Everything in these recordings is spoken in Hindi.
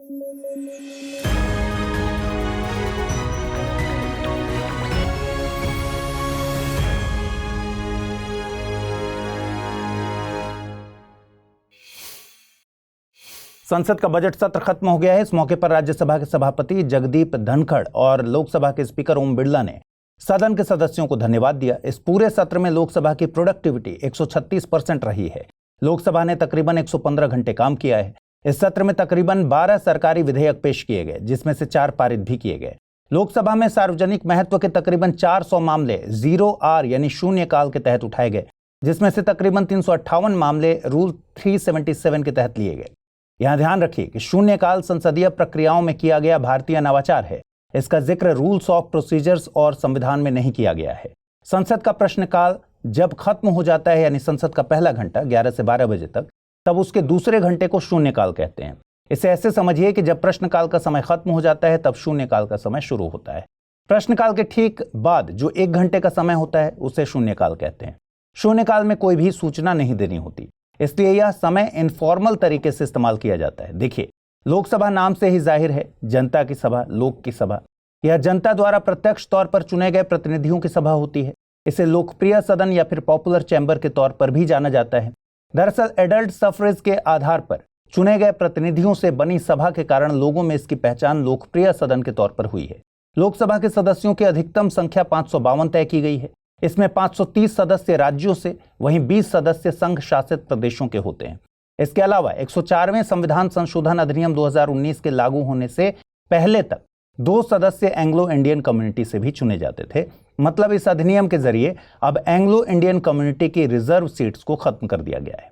संसद का बजट सत्र खत्म हो गया है। इस मौके पर राज्यसभा के सभापति जगदीप धनखड़ और लोकसभा के स्पीकर ओम बिरला ने सदन के सदस्यों को धन्यवाद दिया। इस पूरे सत्र में लोकसभा की प्रोडक्टिविटी 136% रही है। लोकसभा ने तकरीबन 115 घंटे काम किया है। इस सत्र में तकरीबन 12 सरकारी विधेयक पेश किए गए, जिसमें से 4 पारित भी किए गए। लोकसभा में सार्वजनिक महत्व के तकरीबन 400 मामले 0R यानी शून्य काल के तहत उठाए गए, जिसमें से तकरीबन 358 मामले रूल 377 के तहत लिए गए। यहां ध्यान रखिए कि शून्यकाल संसदीय प्रक्रियाओं में किया गया भारतीय नवाचार है। इसका जिक्र रूल्स ऑफ प्रोसीजर्स और संविधान में नहीं किया गया है। संसद का प्रश्नकाल जब खत्म हो जाता है, यानी संसद का पहला घंटा 11 से 12 बजे तक, तब उसके दूसरे घंटे को शून्यकाल कहते हैं। इसे ऐसे समझिए कि जब प्रश्नकाल का समय खत्म हो जाता है, तब शून्यकाल का समय शुरू होता है। प्रश्नकाल के ठीक बाद जो 1 घंटे का समय होता है, उसे शून्यकाल कहते हैं। शून्यकाल में कोई भी सूचना नहीं देनी होती, इसलिए यह समय इनफॉर्मल तरीके से इस्तेमाल किया जाता है। देखिए, लोकसभा नाम से ही जाहिर है, जनता की सभा, लोक की सभा। यह जनता द्वारा प्रत्यक्ष तौर पर चुने गए प्रतिनिधियों की सभा होती है। इसे लोकप्रिय सदन या फिर पॉपुलर चैम्बर के तौर पर भी जाना जाता है। दरअसल एडल्ट सफरेज के आधार पर चुने गए प्रतिनिधियों से बनी सभा के कारण लोगों में इसकी पहचान लोकप्रिय सदन के तौर पर हुई है। लोकसभा के सदस्यों की अधिकतम संख्या 552 तय की गई है। इसमें 530 सदस्य राज्यों से, वहीं 20 सदस्य संघ शासित प्रदेशों के होते हैं। इसके अलावा 104वें संविधान संशोधन अधिनियम 2019 के लागू होने से पहले तक 2 सदस्य एंग्लो इंडियन कम्युनिटी से भी चुने जाते थे। मतलब इस अधिनियम के जरिए अब एंग्लो इंडियन कम्युनिटी की रिजर्व सीट्स को खत्म कर दिया गया है।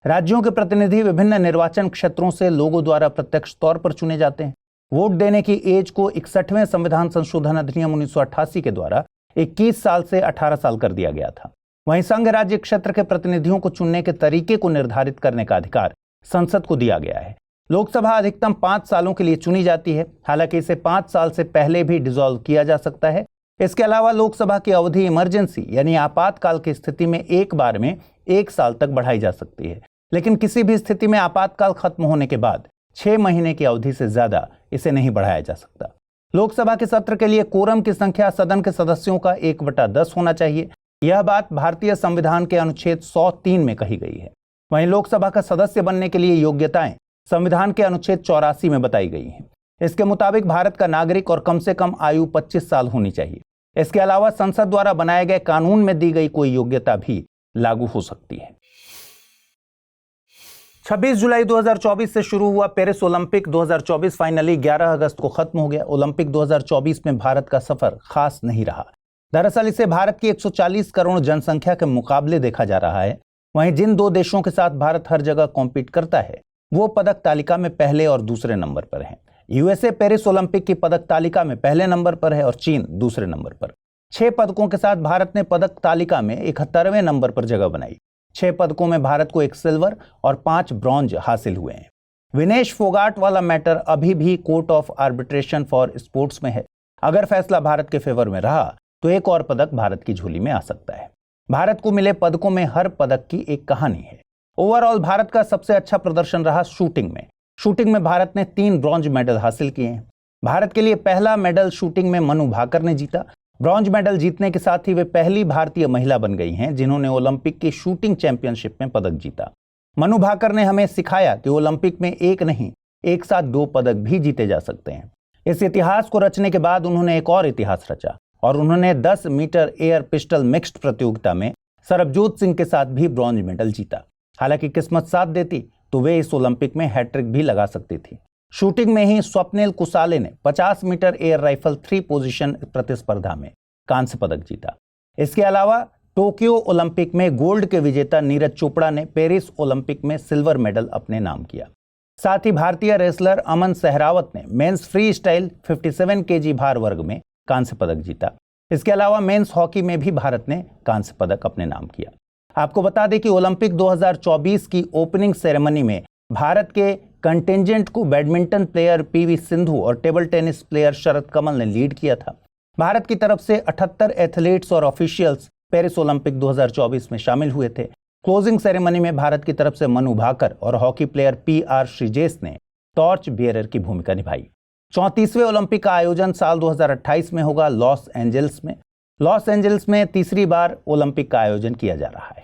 राज्यों के प्रतिनिधि विभिन्न निर्वाचन क्षेत्रों से लोगों द्वारा प्रत्यक्ष तौर पर चुने जाते हैं। वोट देने की एज को 61वें संविधान संशोधन अधिनियम 1988 के द्वारा 21 साल से 18 साल कर दिया गया था। वहीं संघ राज्य क्षेत्र के प्रतिनिधियों को चुनने के तरीके को निर्धारित करने का अधिकार संसद को दिया गया है। लोकसभा अधिकतम 5 सालों के लिए चुनी जाती है। हालांकि इसे 5 साल से पहले भी डिसॉल्व किया जा सकता है। इसके अलावा लोकसभा की अवधि इमरजेंसी यानी आपातकाल की स्थिति में एक बार में 1 साल तक बढ़ाई जा सकती है। लेकिन किसी भी स्थिति में आपातकाल खत्म होने के बाद 6 महीने की अवधि से ज्यादा इसे नहीं बढ़ाया जा सकता। लोकसभा के सत्र के लिए कोरम की संख्या सदन के सदस्यों का 1/10 होना चाहिए। यह बात भारतीय संविधान के अनुच्छेद 103 में कही गई है। वहीं लोकसभा का सदस्य बनने के लिए योग्यताएं संविधान के अनुच्छेद 84 में बताई गई हैं। इसके मुताबिक भारत का नागरिक और कम से कम आयु 25 साल होनी चाहिए। इसके अलावा संसद द्वारा बनाए गए कानून में दी गई कोई योग्यता भी लागू हो सकती है। 26 जुलाई 2024 से शुरू हुआ पेरिस ओलंपिक 2024 फाइनली 11 अगस्त को खत्म हो गया। ओलंपिक 2024 में भारत का सफर खास नहीं रहा। दरअसल इसे भारत की 140 करोड़ जनसंख्या के मुकाबले देखा जा रहा है। वहीं जिन 2 देशों के साथ भारत हर जगह कॉम्पीट करता है, वो पदक तालिका में पहले और दूसरे नंबर पर हैं। यूएसए पेरिस ओलंपिक की पदक तालिका में पहले नंबर पर है और चीन दूसरे नंबर पर। 6 पदकों के साथ भारत ने पदक तालिका में 71वें नंबर पर जगह बनाई। 6 पदकों में भारत को 1 सिल्वर और 5 ब्रॉन्ज हासिल हुए हैं। विनेश फोगाट वाला मैटर अभी भी court of arbitration for sports में है। अगर फैसला भारत के फेवर में रहा तो एक और पदक भारत की झोली में आ सकता है। भारत को मिले पदकों में हर पदक की एक कहानी है। ओवरऑल भारत का सबसे अच्छा प्रदर्शन रहा शूटिंग में। शूटिंग में भारत ने 3 ब्रॉन्ज मेडल हासिल किए हैं। भारत के लिए पहला मेडल शूटिंग में मनु भाकर ने जीता। ब्रॉन्ज मेडल जीतने के साथ ही वे पहली भारतीय महिला बन गई हैं जिन्होंने ओलंपिक की शूटिंग चैंपियनशिप में पदक जीता। मनु भाकर ने हमें सिखाया कि ओलंपिक में एक नहीं, एक साथ 2 पदक भी जीते जा सकते हैं। इस इतिहास को रचने के बाद उन्होंने एक और इतिहास रचा और उन्होंने 10 मीटर एयर पिस्टल मिक्स्ड प्रतियोगिता में सरबजोत सिंह के साथ भी ब्रॉन्ज मेडल जीता। हालांकि किस्मत साथ देती तो वे इस ओलंपिक में हैट्रिक भी लगा सकती थी। शूटिंग में ही स्वप्निल कुसाले ने 50 मीटर एयर राइफल 3 पोजीशन प्रतिस्पर्धा में कांस्य पदक जीता। इसके अलावा टोक्यो ओलंपिक में गोल्ड के विजेता नीरज चोपड़ा ने पेरिस ओलंपिक में सिल्वर मेडल अपने नाम किया। साथ ही भारतीय रेसलर अमन सहरावत ने मेंस फ्री स्टाइल 57 केजी भार वर्ग में कांस्य पदक जीता। इसके अलावा मेंस हॉकी में भी भारत ने कांस्य पदक अपने नाम किया। आपको बता दें कि ओलंपिक 2024 की ओपनिंग सेरेमनी में भारत के कंटिजेंट को बैडमिंटन प्लेयर पीवी सिंधु और टेबल टेनिस प्लेयर शरद कमल ने लीड किया था। भारत की तरफ से 78 एथलीट्स और ऑफिशियल्स पेरिस ओलंपिक 2024 में शामिल हुए थे। क्लोजिंग सेरेमनी में भारत की तरफ से मनु भाकर और हॉकी प्लेयर पीआर श्रीजेश ने टॉर्च बियरर की भूमिका निभाई। 34वें ओलंपिक का आयोजन साल 2028 में होगा लॉस एंजल्स में। लॉस एंजल्स में तीसरी बार ओलंपिक का आयोजन किया जा रहा है।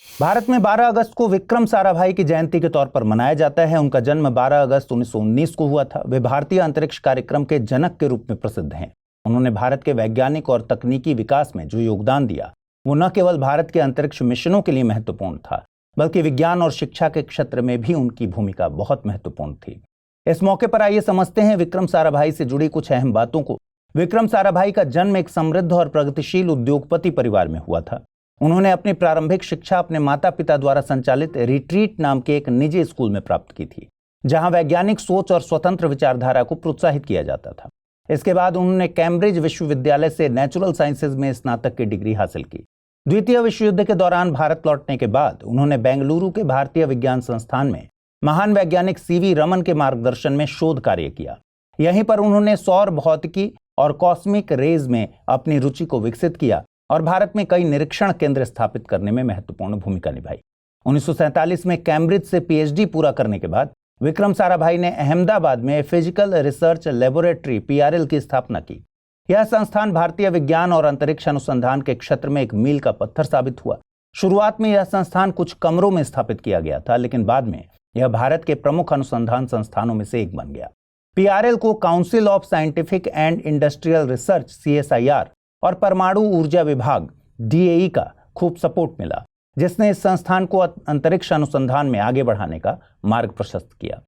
भारत में 12 अगस्त को विक्रम साराभाई की जयंती के तौर पर मनाया जाता है। उनका जन्म 12 अगस्त 1919 को हुआ था। वे भारतीय अंतरिक्ष कार्यक्रम के जनक के रूप में प्रसिद्ध हैं। उन्होंने भारत के वैज्ञानिक और तकनीकी विकास में जो योगदान दिया वो न केवल भारत के अंतरिक्ष मिशनों के लिए महत्वपूर्ण था, बल्कि विज्ञान और शिक्षा के क्षेत्र में भी उनकी भूमिका बहुत महत्वपूर्ण थी। इस मौके पर आइए समझते हैं विक्रम साराभाई से जुड़ी कुछ अहम बातों को। विक्रम साराभाई का जन्म एक समृद्ध और प्रगतिशील उद्योगपति परिवार में हुआ था। उन्होंने अपनी प्रारंभिक शिक्षा अपने माता पिता द्वारा संचालित रिट्रीट नाम के एक निजी स्कूल में प्राप्त की थी, जहां वैज्ञानिक सोच और स्वतंत्र विचारधारा को प्रोत्साहित किया जाता था। इसके बाद उन्होंने कैम्ब्रिज विश्वविद्यालय से नेचुरल साइंसेज में स्नातक की डिग्री हासिल की। द्वितीय विश्व युद्ध के दौरान भारत लौटने के बाद उन्होंने बेंगलुरु के भारतीय विज्ञान संस्थान में महान वैज्ञानिक सीवी रमन के मार्गदर्शन में शोध कार्य किया। यहीं पर उन्होंने सौर भौतिकी और कॉस्मिक रेज में अपनी रुचि को विकसित किया और भारत में कई निरीक्षण केंद्र स्थापित करने में महत्वपूर्ण भूमिका निभाई। 1947 में कैम्ब्रिज से पीएचडी पूरा करने के बाद विक्रम साराभाई ने अहमदाबाद में फिजिकल रिसर्च लेबोरेटरी पीआरएल की स्थापना की। यह संस्थान भारतीय विज्ञान और अंतरिक्ष अनुसंधान के क्षेत्र में एक मील का पत्थर साबित हुआ। शुरुआत में यह संस्थान कुछ कमरों में स्थापित किया गया था, लेकिन बाद में यह भारत के प्रमुख अनुसंधान संस्थानों में से एक बन गया। पीआरएल को council of scientific and industrial research CSIR और परमाणु ऊर्जा विभाग DAE का खूब सपोर्ट मिला, जिसने इस संस्थान को अंतरिक्ष अनुसंधान में आगे बढ़ाने का मार्ग प्रशस्त किया।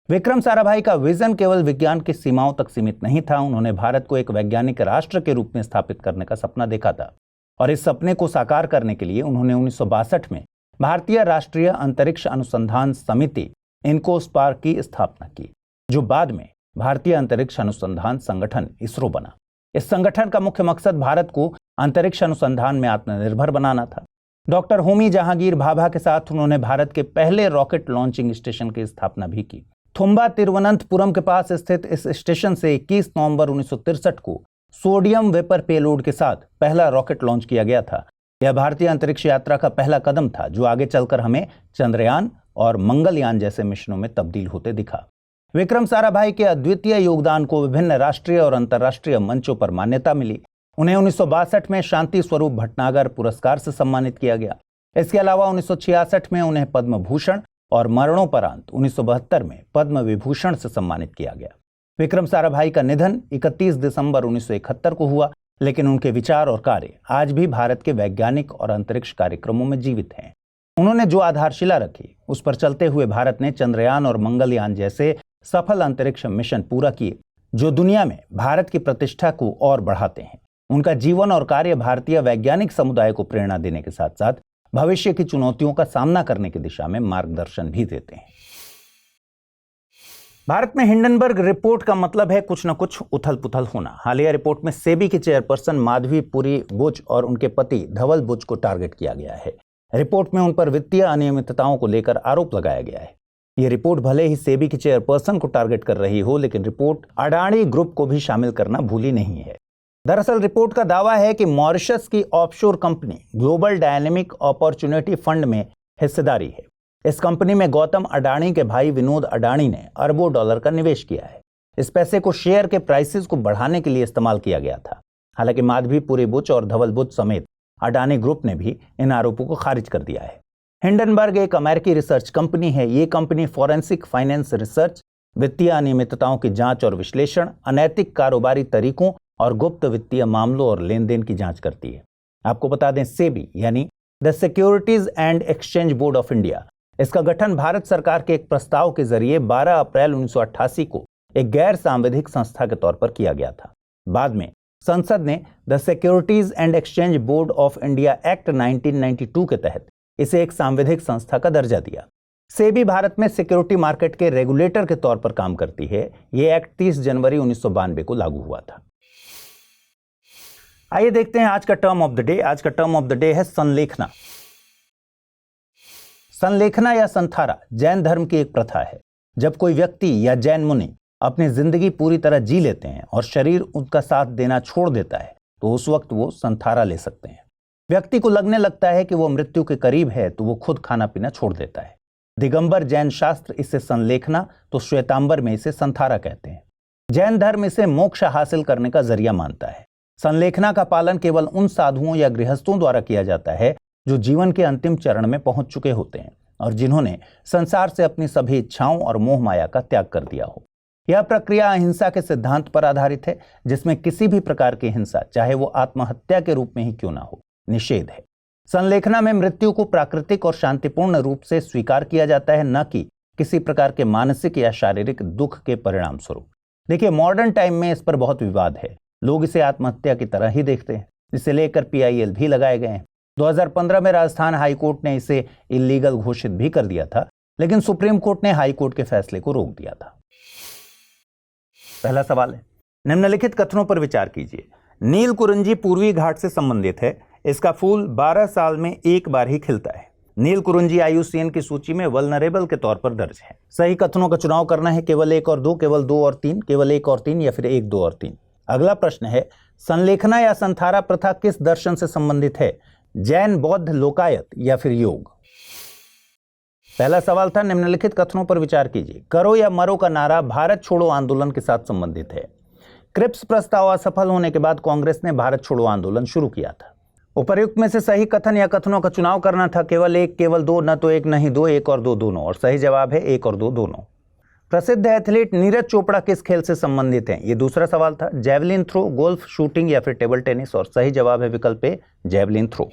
विक्रम साराभाई का विजन केवल विज्ञान की सीमाओं तक सीमित नहीं था। उन्होंने भारत को एक वैज्ञानिक राष्ट्र के रूप में स्थापित करने का सपना देखा था और इस सपने को साकार करने के लिए उन्होंने 1962 में भारतीय राष्ट्रीय अंतरिक्ष अनुसंधान समिति इनकोस्पार की स्थापना की, जो बाद में भारतीय अंतरिक्ष अनुसंधान संगठन इसरो बना। इस संगठन का मुख्य मकसद भारत को अंतरिक्ष अनुसंधान में आत्मनिर्भर बनाना था। डॉक्टर होमी जहांगीर भाभा के साथ उन्होंने भारत के पहले रॉकेट लॉन्चिंग स्टेशन की स्थापना भी की। थुम्बा तिरुवनंतपुरम के पास स्थित इस स्टेशन से 21 नवंबर 1963 को सोडियम वेपर पेलोड के साथ पहला रॉकेट लॉन्च किया गया था। यह भारतीय अंतरिक्ष यात्रा का पहला कदम था, जो आगे चलकर हमें चंद्रयान और मंगलयान जैसे मिशनों में तब्दील होते दिखा। विक्रम साराभाई के अद्वितीय योगदान को विभिन्न राष्ट्रीय और अंतर्राष्ट्रीय मंचों पर मान्यता मिली। उन्हें 1962 में शांति स्वरूप भटनागर पुरस्कार से सम्मानित किया गया। इसके अलावा 1966 में उन्हें पद्म भूषण और मरणोपरांत 1972 में पद्म विभूषण से सम्मानित किया गया। विक्रम साराभाई का निधन 31 दिसंबर 1971 को हुआ, लेकिन उनके विचार और कार्य आज भी भारत के वैज्ञानिक और अंतरिक्ष कार्यक्रमों में जीवित हैं। उन्होंने जो आधारशिला रखी, उस पर चलते हुए भारत ने चंद्रयान और मंगलयान जैसे सफल अंतरिक्ष मिशन पूरा किए, जो दुनिया में भारत की प्रतिष्ठा को और बढ़ाते हैं। उनका जीवन और कार्य भारतीय वैज्ञानिक समुदाय को प्रेरणा देने के साथ साथ भविष्य की चुनौतियों का सामना करने की दिशा में मार्गदर्शन भी देते हैं। भारत में हिंडनबर्ग रिपोर्ट का मतलब है कुछ न कुछ उथल पुथल होना। हालिया रिपोर्ट में सेबी की चेयरपर्सन माधवी पुरी बुच और उनके पति धवल बुच को टारगेट किया गया है। रिपोर्ट में उन पर वित्तीय अनियमितताओं को लेकर आरोप लगाया गया है। ये रिपोर्ट भले ही सेबी की चेयरपर्सन को टारगेट कर रही हो, लेकिन रिपोर्ट अडानी ग्रुप को भी शामिल करना भूली नहीं है। दरअसल रिपोर्ट का दावा है कि मॉरिशस की offshore company global dynamic opportunity fund में हिस्सेदारी है। इस कंपनी में गौतम अडानी के भाई विनोद अडानी ने अरबों डॉलर का निवेश किया है। इस पैसे को शेयर के प्राइसेस को बढ़ाने के लिए इस्तेमाल किया गया था। हालांकि माधवी पुरी बुच और धवल बुच समेत अडानी ग्रुप ने भी इन आरोपों को खारिज कर दिया है। हिंडनबर्ग एक अमेरिकी रिसर्च कंपनी है। ये कंपनी फॉरेंसिक फाइनेंस रिसर्च, वित्तीय अनियमितताओं की जांच और विश्लेषण, अनैतिक कारोबारी तरीकों और गुप्त वित्तीय मामलों और लेन देन की जांच करती है। आपको बता दें, सेबी यानी the securities and exchange board of India, इसका गठन भारत सरकार के एक प्रस्ताव के जरिए 12 अप्रैल 1988 को एक गैर सांविधिक संस्था के तौर पर किया गया था। बाद में संसद ने the securities and exchange board of India act 1992 के तहत इसे एक सांविधिक संस्था का दर्जा दिया। सेबी भारत में सिक्योरिटी मार्केट के रेगुलेटर के तौर पर काम करती है। यह एक्ट 30 जनवरी 1992 को लागू हुआ था। आइए देखते हैं आज का टर्म ऑफ द डे। आज का टर्म ऑफ द डे है संलेखना। संलेखना या संथारा जैन धर्म की एक प्रथा है। जब कोई व्यक्ति या जैन मुनि अपनी जिंदगी पूरी तरह जी लेते हैं और शरीर उनका साथ देना छोड़ देता है, तो उस वक्त वो संथारा ले सकते हैं। व्यक्ति को लगने लगता है कि वो मृत्यु के करीब है, तो वो खुद खाना पीना छोड़ देता है। दिगंबर जैन शास्त्र इसे संलेखना तो श्वेतांबर में इसे संथारा कहते हैं। जैन धर्म इसे मोक्ष हासिल करने का जरिया मानता है। संलेखना का पालन केवल उन साधुओं या गृहस्थों द्वारा किया जाता है जो जीवन के अंतिम चरण में पहुंच चुके होते हैं और जिन्होंने संसार से अपनी सभी इच्छाओं और मोह माया का त्याग कर दिया हो। यह प्रक्रिया अहिंसा के सिद्धांत पर आधारित है, जिसमें किसी भी प्रकार की हिंसा, चाहे वो आत्महत्या के रूप में ही क्यों ना हो, निषेध है। संलेखना में मृत्यु को प्राकृतिक और शांतिपूर्ण रूप से स्वीकार किया जाता है, न कि किसी प्रकार के मानसिक या शारीरिक दुख के परिणाम स्वरूप। देखिए, मॉडर्न टाइम में इस पर बहुत विवाद है। लोग इसे आत्महत्या की तरह ही देखते हैं, जिसे लेकर PIL भी लगाए गए हैं। 2015 में राजस्थान हाईकोर्ट ने इसे इलीगल घोषित भी कर दिया था, लेकिन सुप्रीम कोर्ट ने हाईकोर्ट के फैसले को रोक दिया था। पहला सवाल है, निम्नलिखित कथनों पर विचार कीजिए। नील कुरिंजी पूर्वी घाट से संबंधित है। इसका फूल 12 साल में एक बार ही खिलता है। नील कुरिंजी IUCN की सूची में वल्नरेबल के तौर पर दर्ज है। सही कथनों का चुनाव करना है, केवल 1 और 2, केवल 2 और 3, केवल 1 और 3 या फिर 1, 2 और 3। अगला प्रश्न है, संलेखना या संथारा प्रथा किस दर्शन से संबंधित है? जैन, बौद्ध, लोकायत या फिर योग? पहला सवाल था, निम्नलिखित कथनों पर विचार कीजिए। करो या मरो का नारा भारत छोड़ो आंदोलन के साथ संबंधित है। क्रिप्स प्रस्ताव असफल होने के बाद कांग्रेस ने भारत छोड़ो आंदोलन शुरू किया था। उपर्युक्त में से सही कथन या कथनों का चुनाव करना था। केवल 1, केवल 2, न तो 1 नहीं 2, 1 और 2 दोनों। और सही जवाब है 1 और 2 दोनों। प्रसिद्ध एथलीट नीरज चोपड़ा किस खेल से संबंधित हैं? ये दूसरा सवाल था। जैवलिन थ्रो, गोल्फ, शूटिंग या फिर टेबल टेनिस? और सही जवाब है विकल्प ए, जैवलिन थ्रो।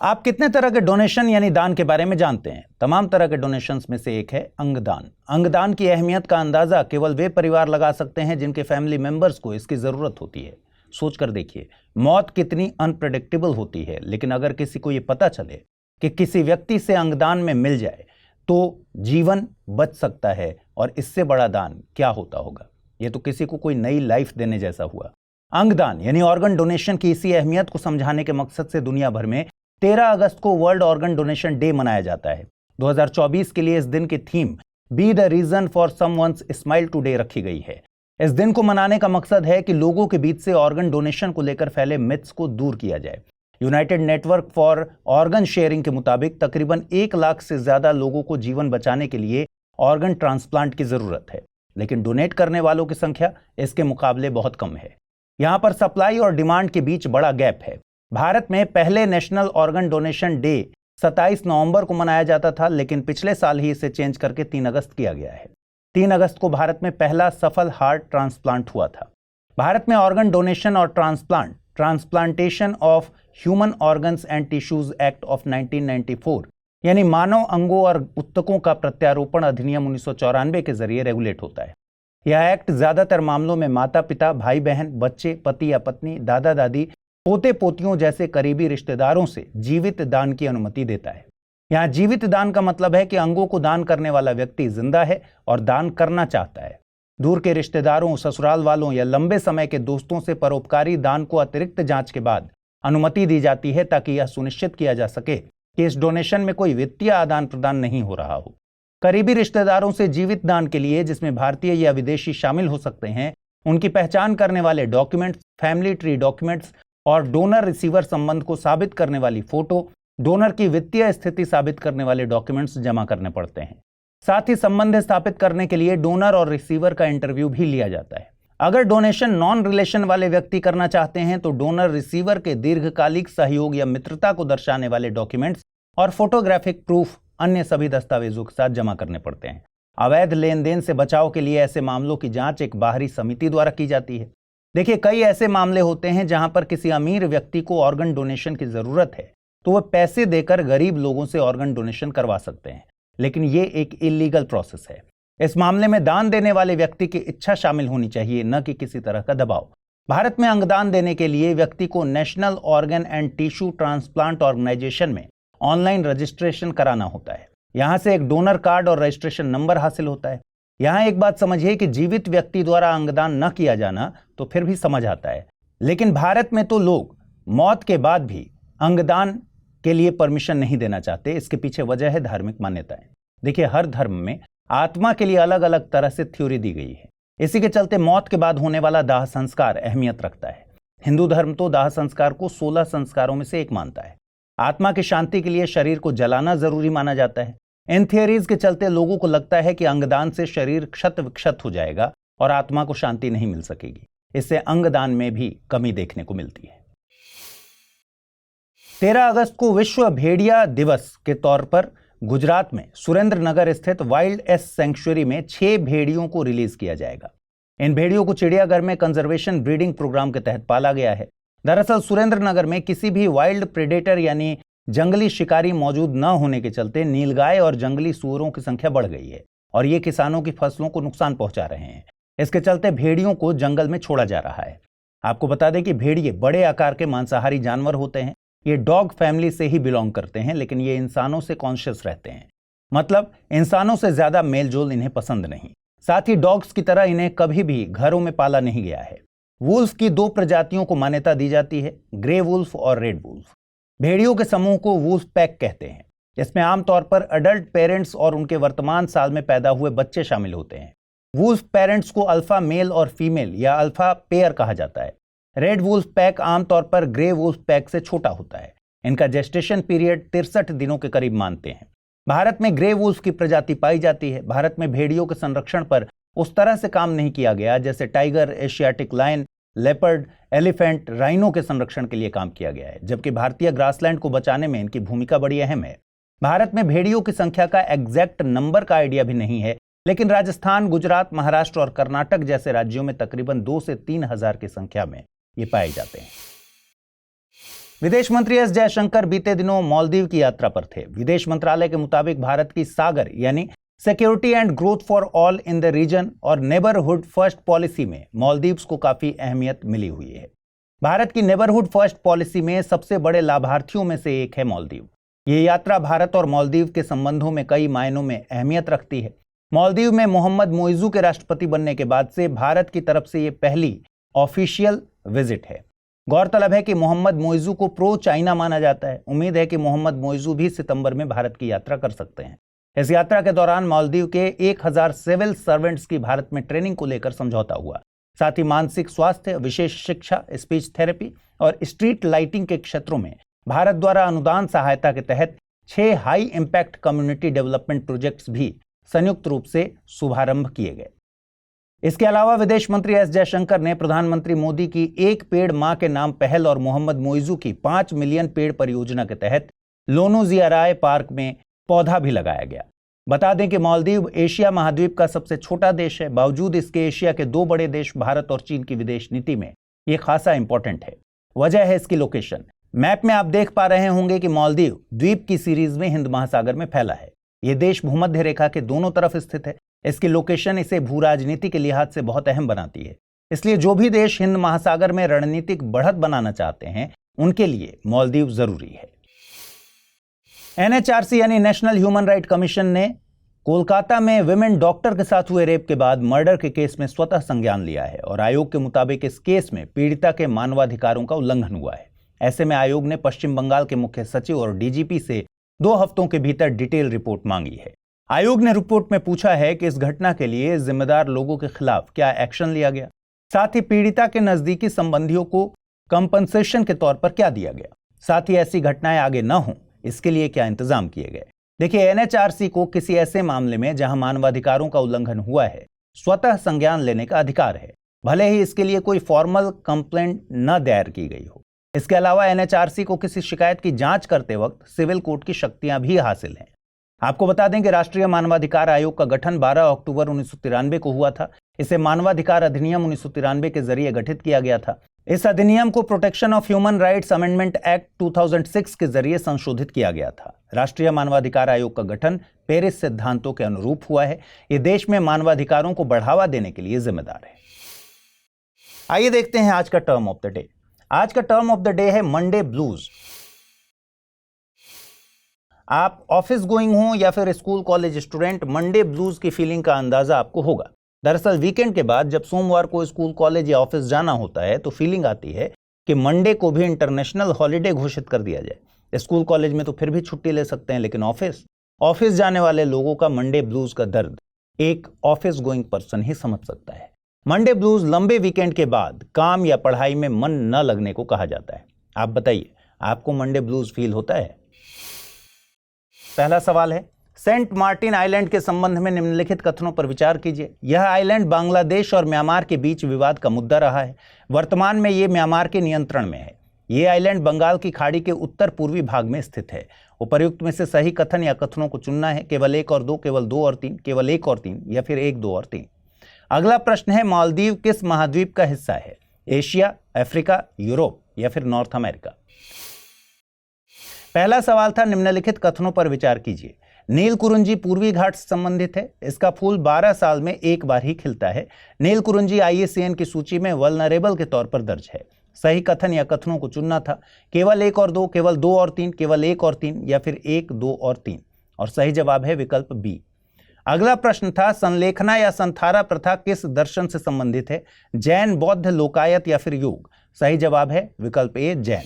आप कितने तरह के डोनेशन यानी दान के बारे में जानते हैं? तमाम तरह के डोनेशंस में से एक है अंगदान। अंगदान की अहमियत का अंदाजा केवल वे परिवार लगा सकते हैं जिनके फैमिली मेंबर्स को इसकी जरूरत होती है। सोचकर देखिए, मौत कितनी अनप्रेडिक्टेबल होती है, लेकिन अगर किसी को यह पता चले कि किसी व्यक्ति से अंगदान में मिल जाए तो जीवन बच सकता है, और इससे बड़ा दान क्या होता होगा। यह तो किसी को कोई नई लाइफ देने जैसा हुआ। अंगदान यानी ऑर्गन डोनेशन की इसी अहमियत को समझाने के मकसद से दुनिया भर में 13 अगस्त को वर्ल्ड ऑर्गन डोनेशन डे मनाया जाता है। 2024 के लिए इस दिन की theme be the reason for someone's smile today रखी गई है। इस दिन को मनाने का मकसद है कि लोगों के बीच से ऑर्गन डोनेशन को लेकर फैले मिथ्स को दूर किया जाए। United network for organ sharing के मुताबिक तकरीबन 1 लाख से ज्यादा लोगों को जीवन बचाने के लिए ऑर्गन ट्रांसप्लांट की जरूरत है, लेकिन डोनेट करने वालों की संख्या इसके मुकाबले बहुत कम है। यहां पर सप्लाई और डिमांड के बीच बड़ा गैप है। भारत में पहले नेशनल ऑर्गन डोनेशन डे 27 नवंबर को मनाया जाता था, लेकिन पिछले साल ही इसे चेंज करके 3 अगस्त किया गया है। 3 अगस्त को भारत में पहला सफल हार्ट ट्रांसप्लांट हुआ था। भारत में ऑर्गन डोनेशन और transplantation of human organs and tissues act of 1994 यानी मानव अंगों और उत्तकों का प्रत्यारोपण अधिनियम 1994 के जरिए रेगुलेट होता है। यह एक्ट ज्यादातर मामलों में माता पिता, भाई बहन, बच्चे, पति या पत्नी, दादा दादी, पोते पोतियों जैसे करीबी रिश्तेदारों से जीवित दान की अनुमति देता है। यहाँ जीवित दान का मतलब है कि अंगों को दान करने वाला व्यक्ति जिंदा है और दान करना चाहता है। दूर के रिश्तेदारों, ससुराल वालों या लंबे समय के दोस्तों से परोपकारी दान को अतिरिक्त जांच के बाद अनुमति दी जाती है, ताकि यह सुनिश्चित किया जा सके कि इस डोनेशन में कोई वित्तीय आदान प्रदान नहीं हो रहा हो। करीबी रिश्तेदारों से जीवित दान के लिए, जिसमें भारतीय या विदेशी शामिल हो सकते हैं, उनकी पहचान करने वाले डॉक्यूमेंट्स, फैमिली ट्री डॉक्यूमेंट्स और डोनर रिसीवर संबंध को साबित करने वाली फोटो, डोनर की वित्तीय स्थिति साबित करने वाले डॉक्यूमेंट्स जमा करने पड़ते हैं। साथ ही संबंध स्थापित करने के लिए डोनर और रिसीवर का इंटरव्यू भी लिया जाता है। अगर डोनेशन नॉन रिलेशन वाले व्यक्ति करना चाहते हैं तो डोनर रिसीवर के दीर्घकालिक सहयोग या मित्रता को दर्शाने वाले डॉक्यूमेंट्स और फोटोग्राफिक प्रूफ अन्य सभी दस्तावेजों के साथ जमा करने पड़ते हैं। अवैध लेन देन से बचाव के लिए ऐसे मामलों की जांच एक बाहरी समिति द्वारा की जाती है। देखिए, कई ऐसे मामले होते हैं जहां पर किसी अमीर व्यक्ति को ऑर्गन डोनेशन की जरूरत है तो वह पैसे देकर गरीब लोगों से ऑर्गन डोनेशन करवा सकते हैं, लेकिन ये एक इलीगल प्रोसेस है। इस मामले में दान देने वाले व्यक्ति की इच्छा शामिल होनी चाहिए, न कि किसी तरह का दबाव। भारत में अंगदान देने के लिए व्यक्ति को national organ and tissue transplant organisation में ऑनलाइन रजिस्ट्रेशन कराना होता है। यहां से एक डोनर कार्ड और रजिस्ट्रेशन नंबर हासिल होता है। यहां एक बात समझिए कि जीवित व्यक्ति द्वारा अंगदान न किया जाना तो फिर भी समझ आता है, लेकिन भारत में तो लोग मौत के बाद भी अंगदान के लिए परमिशन नहीं देना चाहते। इसके पीछे वजह है धार्मिक मान्यताएं। देखिए, हर धर्म में आत्मा के लिए अलग अलग तरह से थ्योरी दी गई है। इसी के चलते मौत के बाद होने वाला दाह संस्कार अहमियत रखता है। हिंदू धर्म तो दाह संस्कार को 16 संस्कारों में से एक मानता है। आत्मा की शांति के लिए शरीर को जलाना जरूरी माना जाता है। इन थियरीज के चलते लोगों को लगता है कि अंगदान से शरीर क्षत विक्षत हो जाएगा और आत्मा को शांति नहीं मिल सकेगी। इससे अंगदान में भी कमी देखने को मिलती है। 13 अगस्त को विश्व भेड़िया दिवस के तौर पर गुजरात में सुरेंद्रनगर स्थित वाइल्ड एस सेंचुरी में 6 भेड़ियों को रिलीज किया जाएगा। इन भेड़ियों को चिड़ियाघर में कंजर्वेशन ब्रीडिंग प्रोग्राम के तहत पाला गया है। दरअसल सुरेंद्रनगर में किसी भी वाइल्ड प्रेडेटर यानी जंगली शिकारी मौजूद न होने के चलते नीलगाय और जंगली सूअरों की संख्या बढ़ गई है और ये किसानों की फसलों को नुकसान पहुंचा रहे हैं। इसके चलते भेड़ियों को जंगल में छोड़ा जा रहा है। आपको बता दें कि भेड़िए बड़े आकार के मांसाहारी जानवर होते हैं। ये डॉग फैमिली से ही बिलोंग करते हैं, लेकिन ये इंसानों से कॉन्शियस रहते हैं। मतलब इंसानों से ज्यादा मेलजोल इन्हें पसंद नहीं। साथ ही डॉग्स की तरह इन्हें कभी भी घरों में पाला नहीं गया है। वुल्फ की 2 प्रजातियों को मान्यता दी जाती है, ग्रे वुल्फ और रेड वुल्फ। भेड़ियों के समूह को वुल्फ पैक कहते हैं। इसमें आमतौर पर अडल्ट पेरेंट्स और उनके वर्तमान साल में पैदा हुए बच्चे शामिल होते हैं। वुल्फ पेरेंट्स को अल्फा मेल और फीमेल या अल्फा पेयर कहा जाता है। रेड वुल्फ पैक आमतौर पर ग्रे वुल्फ पैक से छोटा होता है। इनका जेस्टेशन पीरियड 63 दिनों के करीब मानते हैं। भारत में ग्रे वुल्फ की प्रजाति पाई जाती है। भारत में भेड़ियों के संरक्षण पर उस तरह से काम नहीं किया गया जैसे tiger, Asiatic lion, leopard, elephant, rhino के संरक्षण के लिए काम किया गया है, जबकि भारतीय ग्रासलैंड को बचाने में इनकी भूमिका बड़ी अहम है। भारत में भेड़ियों की संख्या का एग्जैक्ट नंबर का आइडिया भी नहीं है, लेकिन राजस्थान, गुजरात, महाराष्ट्र और कर्नाटक जैसे राज्यों में तकरीबन 2 से 3 हजार की संख्या में ये पाए जाते हैं। विदेश मंत्री एस जयशंकर बीते दिनों मालदीव की यात्रा पर थे। विदेश मंत्रालय के मुताबिक भारत की सागर यानी security and growth for all in the region और नेबरहुड फर्स्ट पॉलिसी में मालदीव्स को काफी अहमियत मिली हुई है। भारत की नेबरहुड फर्स्ट पॉलिसी में सबसे बड़े लाभार्थियों में से एक है मालदीव। ये यात्रा भारत और मालदीव के संबंधों में कई मायनों में अहमियत रखती है। मालदीव में मोहम्मद मोइजू के राष्ट्रपति बनने के बाद से भारत की तरफ से ये पहली ऑफिशियल विजिट है। गौरतलब है कि मोहम्मद मोइजू को प्रो चाइना माना जाता है। उम्मीद है कि मोहम्मद मोइजू भी सितंबर में भारत की यात्रा कर सकते हैं। इस यात्रा के दौरान मालदीव के 1000 सिविल सर्वेंट्स की भारत में ट्रेनिंग को लेकर समझौता हुआ। साथ ही मानसिक स्वास्थ्य, विशेष शिक्षा, स्पीच थेरेपी और स्ट्रीट लाइटिंग के क्षेत्रों में भारत द्वारा अनुदान सहायता के तहत 6 high impact community development projects भी संयुक्त रूप से शुभारंभ किए गए। इसके अलावा विदेश मंत्री एस जयशंकर ने प्रधानमंत्री मोदी की 1 पेड़ मां के नाम पहल और मोहम्मद मोइजू की 5 मिलियन पेड़ परियोजना के तहत लोनोजियाराय पार्क में पौधा भी लगाया गया। बता दें कि मालदीव एशिया महाद्वीप का सबसे छोटा देश है। बावजूद इसके एशिया के 2 बड़े देश भारत और चीन की विदेश नीति में यह खासा इंपॉर्टेंट है। वजह है इसकी लोकेशन। मैप में आप देख पा रहे होंगे कि मालदीव द्वीप की सीरीज में हिंद महासागर में फैला है। यह देश भूमध्य रेखा के दोनों तरफ स्थित है। इसकी लोकेशन इसे भू राजनीति के लिहाज से बहुत अहम बनाती है। इसलिए जो भी देश हिंद महासागर में रणनीतिक बढ़त बनाना चाहते हैं, उनके लिए मालदीव जरूरी है। एनएचआरसी यानी नेशनल ह्यूमन राइट कमीशन ने कोलकाता में विमेन डॉक्टर के साथ हुए रेप के बाद मर्डर के केस में स्वतः संज्ञान लिया है और आयोग के मुताबिक इस केस में पीड़िता के मानवाधिकारों का उल्लंघन हुआ है। ऐसे में आयोग ने पश्चिम बंगाल के मुख्य सचिव और डीजीपी से 2 हफ्तों के भीतर डिटेल रिपोर्ट मांगी है। आयोग ने रिपोर्ट में पूछा है कि इस घटना के लिए जिम्मेदार लोगों के खिलाफ क्या एक्शन लिया गया, साथ ही पीड़िता के नजदीकी संबंधियों को कंपनसेशन के तौर पर क्या दिया गया, साथ ही ऐसी घटनाएं आगे न हों इसके लिए क्या इंतजाम किए गए। देखिए, एनएचआरसी को किसी ऐसे मामले में जहां मानवाधिकारों का उल्लंघन हुआ है स्वतः संज्ञान लेने का अधिकार है, भले ही इसके लिए कोई फॉर्मल कंप्लेंट न दायर की गई हो। इसके अलावा एनएचआरसी को किसी शिकायत की जांच करते वक्त सिविल कोर्ट की शक्तियां भी हासिल हैं। आपको बता दें कि राष्ट्रीय मानवाधिकार आयोग का गठन 12 अक्टूबर 1993 को हुआ था। इसे मानवाधिकार अधिनियम 1993 के जरिए गठित किया गया था। इस अधिनियम को protection of human rights amendment act 2006 के जरिए संशोधित किया गया था। राष्ट्रीय मानवाधिकार आयोग का गठन पेरिस सिद्धांतों के अनुरूप हुआ है। यह देश में मानवाधिकारों को बढ़ावा देने के लिए जिम्मेदार है। आइए देखते हैं आज का टर्म ऑफ द डे। आज का टर्म ऑफ द डे है मंडे ब्लूज। आप ऑफिस गोइंग हो या फिर school college student, Monday blues की फीलिंग का अंदाजा आपको होगा। दरअसल वीकेंड के बाद जब सोमवार को स्कूल कॉलेज या ऑफिस जाना होता है तो फीलिंग आती है कि मंडे को भी इंटरनेशनल हॉलिडे घोषित कर दिया जाए। स्कूल कॉलेज में तो फिर भी छुट्टी ले सकते हैं, लेकिन ऑफिस जाने वाले लोगों का मंडे ब्लूज का दर्द एक ऑफिस गोइंग पर्सन ही समझ सकता है। मंडे ब्लूज लंबे वीकेंड के बाद काम या पढ़ाई में मन न लगने को कहा जाता है। आप बताइए, आपको मंडे ब्लूज फील होता है? पहला सवाल है, सेंट मार्टिन आइलैंड के संबंध में निम्नलिखित कथनों पर विचार कीजिए। यह आइलैंड बांग्लादेश और म्यांमार के बीच विवाद का मुद्दा रहा है। वर्तमान में ये म्यांमार के नियंत्रण में है। ये आइलैंड बंगाल की खाड़ी के उत्तर पूर्वी भाग में स्थित है। उपर्युक्त में से सही कथन या कथनों को चुनना है। केवल 1 और 2, केवल 2 और 3, केवल 1 और 3 या फिर 1, 2 और 3। अगला प्रश्न है, मालदीव किस महाद्वीप का हिस्सा है? एशिया, अफ्रीका, यूरोप या फिर नॉर्थ अमेरिका? पहला सवाल था, निम्नलिखित कथनों पर विचार कीजिए। नीलकुरुंजी पूर्वी घाट से संबंधित है। इसका फूल 12 साल में एक बार ही खिलता है। नीलकुरुंजी IUCN की सूची में वल्नरेबल के तौर पर दर्ज है। सही कथन या कथनों को चुनना था। केवल 1 और 2, केवल 2 और 3, केवल 1 और 3 या फिर 1, 2 और 3। और सही जवाब है विकल्प बी। अगला प्रश्न था, संलेखना या संथारा प्रथा किस दर्शन से संबंधित है? जैन, बौद्ध, लोकायत या फिर योग? सही जवाब है विकल्प ए, जैन।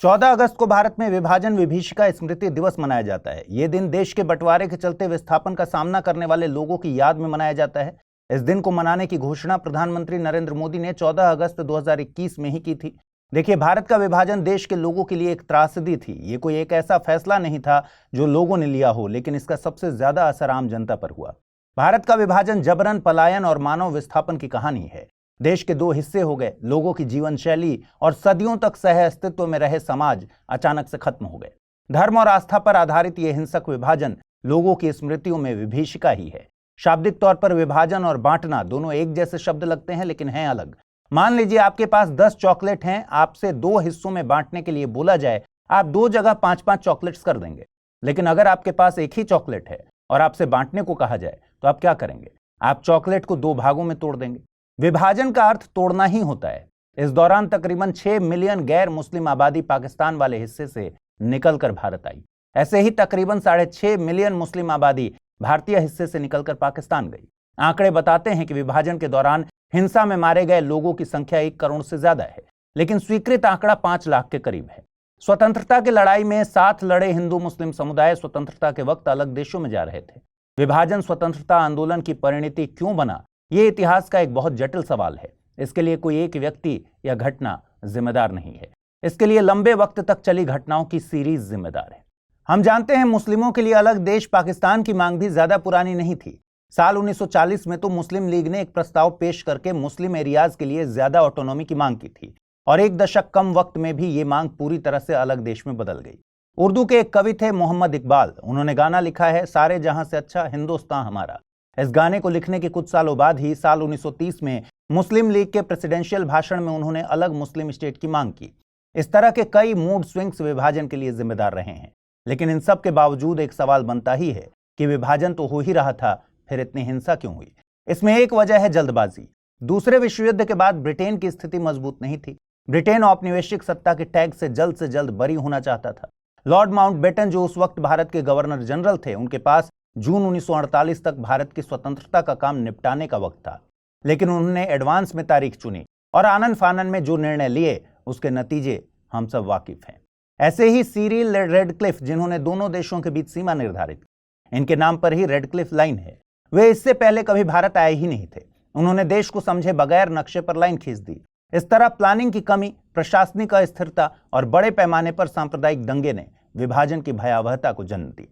14 अगस्त को भारत में विभाजन विभीषिका स्मृति दिवस मनाया जाता है। यह दिन देश के बंटवारे के चलते विस्थापन का सामना करने वाले लोगों की याद में मनाया जाता है। इस दिन को मनाने की घोषणा प्रधानमंत्री नरेंद्र मोदी ने 14 अगस्त 2021 में ही की थी। देखिए, भारत का विभाजन देश के लोगों के लिए एक त्रासदी थी। ये कोई एक ऐसा फैसला नहीं था जो लोगों ने लिया हो, लेकिन इसका सबसे ज्यादा असर आम जनता पर हुआ। भारत का विभाजन जबरन, पलायन और मानव विस्थापन की कहानी है। देश के 2 हिस्से हो गए। लोगों की जीवन शैली और सदियों तक सह अस्तित्व में रहे समाज अचानक से खत्म हो गए। धर्म और आस्था पर आधारित यह हिंसक विभाजन लोगों की स्मृतियों में विभीषिका ही है। शाब्दिक तौर पर विभाजन और बांटना दोनों एक जैसे शब्द लगते हैं, लेकिन हैं अलग। मान लीजिए आपके पास 10 चॉकलेट हैं। आपसे 2 हिस्सों में बांटने के लिए बोला जाए, आप 2 जगह 5-5 चॉकलेट्स कर देंगे। लेकिन अगर आपके पास एक ही चॉकलेट है और आपसे बांटने को कहा जाए, तो आप क्या करेंगे? आप चॉकलेट को 2 भागों में तोड़ देंगे। विभाजन का अर्थ तोड़ना ही होता है। इस दौरान तकरीबन 6 मिलियन गैर मुस्लिम आबादी पाकिस्तान वाले हिस्से से निकलकर भारत आई। ऐसे ही तकरीबन 6.5 मिलियन मुस्लिम आबादी भारतीय हिस्से से निकलकर पाकिस्तान गई। आंकड़े बताते हैं कि विभाजन के दौरान हिंसा में मारे गए लोगों की संख्या 1 करोड़ से ज्यादा है, लेकिन स्वीकृत आंकड़ा 5 लाख के करीब है। स्वतंत्रता की लड़ाई में साथ लड़े हिंदू मुस्लिम समुदाय स्वतंत्रता के वक्त अलग देशों में जा रहे थे। विभाजन स्वतंत्रता आंदोलन की परिणति क्यों बना, यह इतिहास का एक बहुत जटिल सवाल है। इसके लिए कोई एक व्यक्ति या घटना जिम्मेदार नहीं है। इसके लिए लंबे वक्त तक चली घटनाओं की सीरीज जिम्मेदार है। हम जानते हैं, मुस्लिमों के लिए अलग देश पाकिस्तान की मांग भी ज्यादा पुरानी नहीं थी। साल 1940 में तो मुस्लिम लीग ने एक प्रस्ताव पेश करके मुस्लिम एरियाज के लिए ज्यादा ऑटोनॉमी की मांग की थी, और 1 दशक कम वक्त में भी ये मांग पूरी तरह से अलग देश में बदल गई। उर्दू के एक कवि थे मोहम्मद इकबाल। उन्होंने गाना लिखा है, सारे जहां से अच्छा हिंदुस्तान हमारा। इस गाने को लिखने के कुछ सालों बाद ही साल 1930 में मुस्लिम लीग के प्रेसिडेंशियल भाषण में उन्होंने अलग मुस्लिम स्टेट की मांग की। इस तरह के कई मूड स्विंग्स विभाजन के लिए जिम्मेदार रहे हैं। लेकिन इन सब के बावजूद एक सवाल बनता ही है कि विभाजन तो हो ही रहा था, फिर इतनी हिंसा क्यों हुई? इसमें एक वजह है जल्दबाजी। दूसरे विश्व युद्ध के बाद ब्रिटेन की स्थिति मजबूत नहीं थी। ब्रिटेन औपनिवेशिक सत्ता के टैग से जल्द बरी होना चाहता था। लॉर्ड माउंटबेटन, जो उस वक्त भारत के गवर्नर जनरल थे, उनके पास जून 1948 तक भारत की स्वतंत्रता का काम निपटाने का वक्त था। लेकिन उन्होंने एडवांस में तारीख चुनी और आनन फानन में जो निर्णय लिए, उसके नतीजे हम सब वाकिफ हैं। ऐसे ही सिरिल रेडक्लिफ, जिन्होंने दोनों देशों के बीच सीमा निर्धारित की, इनके नाम पर ही रेडक्लिफ लाइन है। वे इससे पहले कभी भारत आए ही नहीं थे। उन्होंने देश को समझे बगैर नक्शे पर लाइन खींच दी। इस तरह प्लानिंग की कमी, प्रशासनिक अस्थिरता और बड़े पैमाने पर सांप्रदायिक दंगे ने विभाजन की भयावहता को जन्म दी।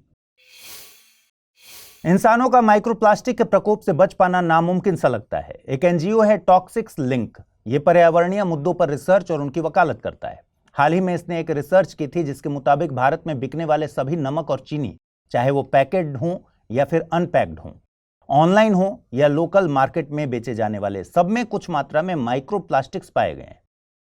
इंसानों का माइक्रोप्लास्टिक के प्रकोप से बच पाना नामुमकिन सा लगता है। एक एनजीओ है टॉक्सिक्स लिंक। ये पर्यावरणीय मुद्दों पर रिसर्च और उनकी वकालत करता है। हाल ही में इसने एक रिसर्च की थी जिसके मुताबिक भारत में बिकने वाले सभी नमक और चीनी, चाहे वो पैकेज्ड हों या फिर अनपैक्ड हों, ऑनलाइन हो या लोकल मार्केट में बेचे जाने वाले, सब में कुछ मात्रा में माइक्रोप्लास्टिक्स पाए गए हैं।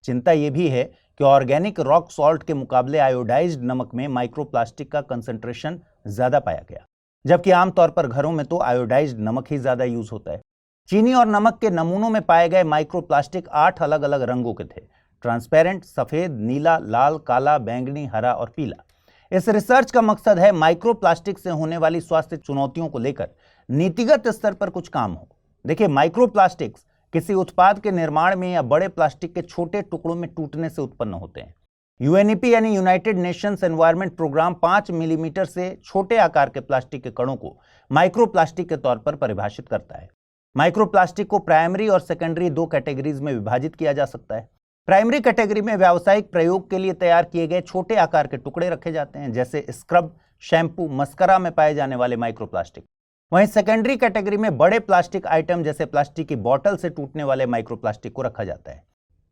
चिंता यह भी है कि ऑर्गेनिक रॉक सॉल्ट के मुकाबले आयोडाइज्ड नमक में माइक्रोप्लास्टिक का कंसंट्रेशन ज्यादा पाया गया, जबकि आमतौर पर घरों में तो आयोडाइज्ड नमक ही ज्यादा यूज होता है। चीनी और नमक के नमूनों में पाए गए माइक्रोप्लास्टिक 8 अलग अलग रंगों के थे, ट्रांसपेरेंट, सफेद, नीला, लाल, काला, बैंगनी, हरा और पीला। इस रिसर्च का मकसद है माइक्रोप्लास्टिक से होने वाली स्वास्थ्य चुनौतियों को लेकर नीतिगत स्तर पर कुछ काम हो। देखिए, माइक्रोप्लास्टिक्स किसी उत्पाद के निर्माण में या बड़े प्लास्टिक के छोटे टुकड़ों में टूटने से उत्पन्न होते हैं। यूएनईपी यानी United Nations Environment Programme 5 millimetre से छोटे आकार के प्लास्टिक के कणों को माइक्रोप्लास्टिक के तौर पर परिभाषित करता है। माइक्रोप्लास्टिक को प्राइमरी और सेकेंडरी 2 कैटेगरीज में विभाजित किया जा सकता है। प्राइमरी कैटेगरी में व्यावसायिक प्रयोग के लिए तैयार किए गए छोटे आकार के टुकड़े रखे जाते हैं, जैसे स्क्रब, शैम्पू, मस्करा में पाए जाने वाले माइक्रोप्लास्टिक। वहीं सेकेंडरी कैटेगरी में बड़े प्लास्टिक आइटम जैसे प्लास्टिक की बोतल से टूटने वाले माइक्रोप्लास्टिक को रखा जाता है।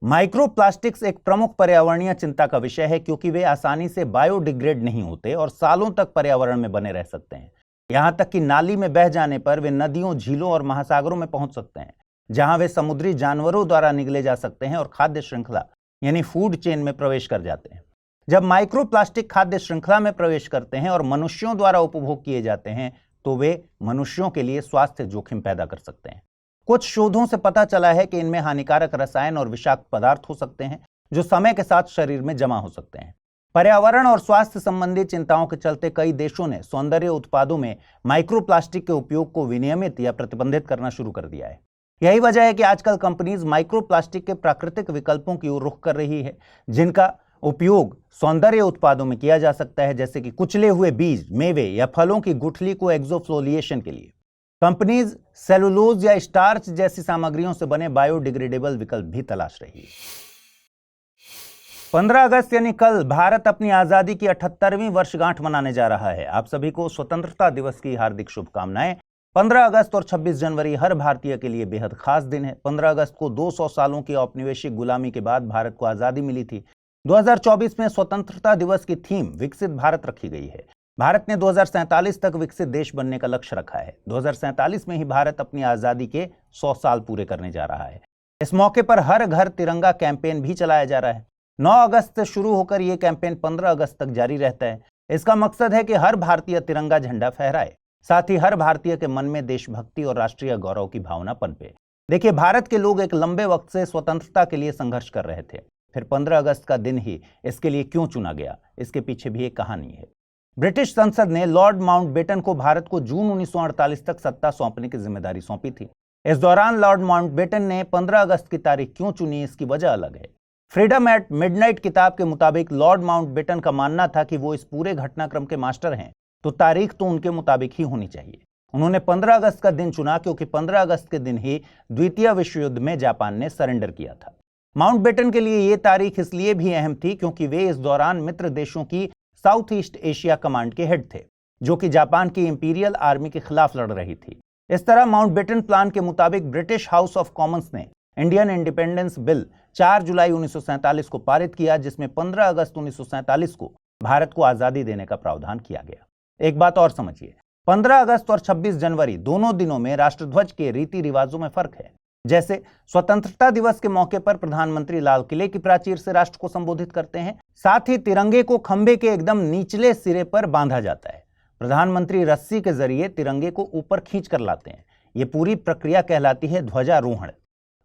माइक्रोप्लास्टिक्स एक प्रमुख पर्यावरणीय चिंता का विषय है, क्योंकि वे आसानी से बायोडिग्रेड नहीं होते और सालों तक पर्यावरण में बने रह सकते हैं। यहां तक कि नाली में बह जाने पर वे नदियों, झीलों और महासागरों में पहुंच सकते हैं, जहां वे समुद्री जानवरों द्वारा निगले जा सकते हैं और खाद्य श्रृंखला यानी फूड चेन में प्रवेश कर जाते हैं। जब माइक्रोप्लास्टिक खाद्य श्रृंखला में प्रवेश करते हैं और मनुष्यों द्वारा उपभोग किए जाते हैं, तो वे मनुष्यों के लिए स्वास्थ्य जोखिम पैदा कर सकते हैं। कुछ शोधों से पता चला है कि इनमें हानिकारक रसायन और विषाक्त पदार्थ हो सकते हैं, जो समय के साथ शरीर में जमा हो सकते हैं। पर्यावरण और स्वास्थ्य संबंधी चिंताओं के चलते कई देशों ने सौंदर्य उत्पादों में माइक्रोप्लास्टिक के उपयोग को विनियमित या प्रतिबंधित करना शुरू कर दिया है। यही वजह है कि आजकल कंपनीज माइक्रोप्लास्टिक के प्राकृतिक विकल्पों की ओर रुख कर रही है, जिनका उपयोग सौंदर्य उत्पादों में किया जा सकता है, जैसे कि कुचले हुए बीज, मेवे या फलों की गुठली को एक्सोफ्लोलिएशन के लिए। कंपनीज सेलुलोज या स्टार्च जैसी सामग्रियों से बने बायोडिग्रेडेबल विकल्प भी तलाश रही है। 15 अगस्त यानी कल भारत अपनी आजादी की 78वीं वर्षगांठ मनाने जा रहा है। आप सभी को स्वतंत्रता दिवस की हार्दिक शुभकामनाएं। 15 अगस्त और 26 जनवरी हर भारतीय के लिए बेहद खास दिन है। 15 अगस्त को 200 सालों की औपनिवेशिक गुलामी के बाद भारत को आजादी मिली थी। 2024 में स्वतंत्रता दिवस की थीम विकसित भारत रखी गई है। भारत ने 2047 तक विकसित देश बनने का लक्ष्य रखा है। 2047 में ही भारत अपनी आजादी के 100 साल पूरे करने जा रहा है। इस मौके पर हर घर तिरंगा कैंपेन भी चलाया जा रहा है। 9 अगस्त से शुरू होकर यह कैंपेन 15 अगस्त तक जारी रहता है। इसका मकसद है कि हर भारतीय तिरंगा झंडा फहराए, साथ ही हर भारतीय के मन में देशभक्ति और राष्ट्रीय गौरव की भावना पनपे। देखिए, भारत के लोग एक लंबे वक्त से स्वतंत्रता के लिए संघर्ष कर रहे थे। फिर 15 अगस्त का दिन ही इसके लिए क्यों चुना गया, इसके पीछे भी एक कहानी है। ब्रिटिश संसद ने लॉर्ड माउंटबेटन को भारत को जून 1948 तक सत्ता सौंपने की जिम्मेदारी सौंपी थी। इस दौरान लॉर्ड माउंटबेटन ने 15 अगस्त की तारीख क्यों चुनी, इसकी वजह अलग है। फ्रीडम एट मिडनाइट किताब के मुताबिक लॉर्ड माउंटबेटन का मानना था कि वो इस पूरे घटनाक्रम के मास्टर हैं, तो तारीख तो उनके मुताबिक ही होनी चाहिए। उन्होंने 15 अगस्त का दिन चुना क्योंकि 15 अगस्त के दिन ही द्वितीय विश्व युद्ध में जापान ने सरेंडर किया था। माउंटबेटन के लिए यह तारीख इसलिए भी अहम थी क्योंकि वे इस दौरान मित्र देशों की साउथ ईस्ट एशिया कमांड के हेड थे, जो कि जापान की इंपीरियल आर्मी के खिलाफ लड़ रही थी। इस तरह माउंटबेटन प्लान के मुताबिक ब्रिटिश हाउस ऑफ कॉमन्स ने इंडियन इंडिपेंडेंस बिल 4 जुलाई 1947 को पारित किया, जिसमें 15 अगस्त 1947 को भारत को आजादी देने का प्रावधान किया गया। एक बात और समझिए, 15 अगस्त और 26 जनवरी दोनों दिनों में राष्ट्रध्वज के रीति रिवाजों में फर्क है। जैसे स्वतंत्रता दिवस के मौके पर प्रधानमंत्री लाल किले की प्राचीर से राष्ट्र को संबोधित करते हैं, साथ ही तिरंगे को खंबे के एकदम निचले सिरे पर बांधा जाता है। प्रधानमंत्री रस्सी के जरिए तिरंगे को ऊपर खींच कर लाते हैं। यह पूरी प्रक्रिया कहलाती है ध्वजारोहण।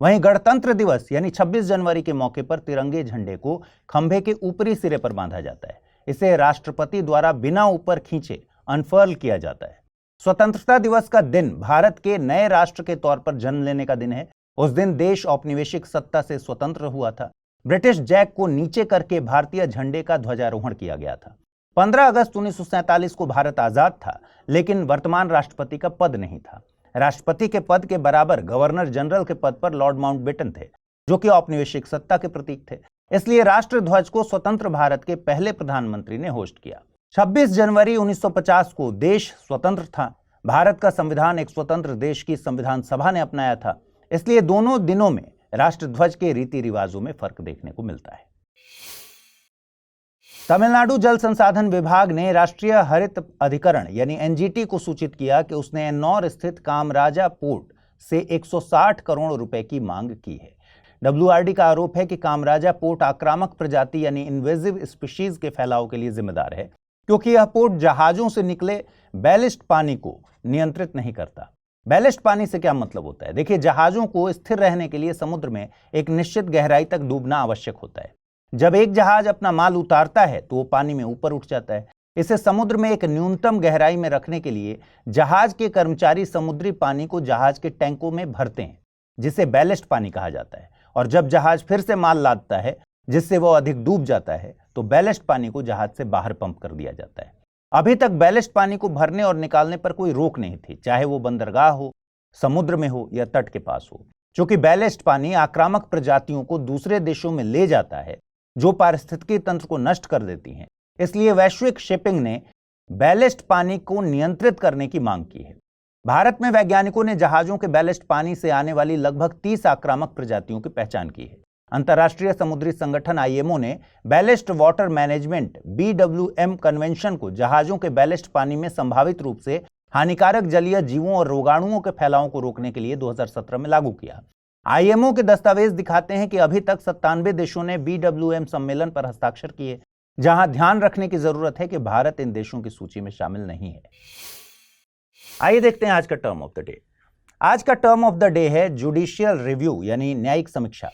वहीं गणतंत्र दिवस यानी 26 जनवरी के मौके पर तिरंगे झंडे को खंभे के ऊपरी सिरे पर बांधा जाता है। इसे राष्ट्रपति द्वारा बिना ऊपर खींचे अनफर्ल किया जाता है। स्वतंत्रता दिवस का दिन भारत के नए राष्ट्र के तौर पर जन्म लेने का दिन है। उस दिन देश औपनिवेशिक सत्ता से स्वतंत्र हुआ था। ब्रिटिश जैक को नीचे करके भारतीय झंडे का ध्वजारोहण किया गया था। 15 अगस्त 1947 को भारत आजाद था, लेकिन वर्तमान राष्ट्रपति का पद नहीं था। राष्ट्रपति के पद के बराबर गवर्नर जनरल के पद पर लॉर्ड माउंटबेटन थे, जो कि औपनिवेशिक सत्ता के प्रतीक थे। इसलिए राष्ट्रध्वज को स्वतंत्र भारत के पहले प्रधानमंत्री ने होस्ट किया। 26 जनवरी 1950 को देश स्वतंत्र था। भारत का संविधान एक स्वतंत्र देश की संविधान सभा ने अपनाया था, इसलिए दोनों दिनों में राष्ट्रध्वज के रीति रिवाजों में फर्क देखने को मिलता है। तमिलनाडु जल संसाधन विभाग ने राष्ट्रीय हरित अधिकरण यानी एनजीटी को सूचित किया कि उसने एन्नौर स्थित कामराजा पोर्ट से 160 करोड़ रुपए की मांग की है। डब्ल्यूआरडी का आरोप है कि कामराजा पोर्ट आक्रामक प्रजाति यानी इन्वेजिव स्पीशीज के फैलाव के लिए जिम्मेदार है, क्योंकि यह पोर्ट जहाजों से निकले बैलिस्ट पानी को नियंत्रित नहीं करता। बैलिस्ट पानी से क्या मतलब होता है? देखिए, जहाजों को स्थिर रहने के लिए समुद्र में एक निश्चित गहराई तक डूबना आवश्यक होता है। जब एक जहाज अपना माल उतारता है तो वो पानी में ऊपर उठ जाता है। इसे समुद्र में एक न्यूनतम गहराई में रखने के लिए जहाज के कर्मचारी समुद्री पानी को जहाज के टैंकों में भरते हैं, जिसे बैलिस्ट पानी कहा जाता है। और जब जहाज फिर से माल लादता है, जिससे वो अधिक डूब जाता है, तो बैलिस्ट पानी को जहाज से बाहर पंप कर दिया जाता है। अभी तक बैलिस्ट पानी को भरने और निकालने पर कोई रोक नहीं थी, चाहे वो बंदरगाह हो, समुद्र में हो या तट के पास हो। चूंकि बैलेस्ट पानी आक्रामक प्रजातियों को दूसरे देशों में ले जाता है जो पारिस्थितिकी तंत्र को नष्ट कर देती हैं, इसलिए वैश्विक शिपिंग ने बैलेस्ट पानी को नियंत्रित करने की मांग की है। भारत में वैज्ञानिकों ने जहाजों के बैलेस्ट पानी से आने वाली लगभग 30 आक्रामक प्रजातियों की पहचान की है। अंतर्राष्ट्रीय समुद्री संगठन IMO ने ballast water management BWM convention को जहाजों के बैलेस्ट पानी में संभावित रूप से हानिकारक जलीय जीवों और रोगाणुओं के फैलाव को रोकने के लिए 2017 में लागू किया। IMO के दस्तावेज दिखाते हैं कि अभी तक 97 देशों ने BWM सम्मेलन पर हस्ताक्षर किए, जहां ध्यान रखने की जरूरत है कि भारत इन देशों की सूची में शामिल नहीं है। आइए देखते हैं आज का टर्म ऑफ द डे। आज का टर्म ऑफ द डे है जुडिशियल रिव्यू, यानी न्यायिक समीक्षा।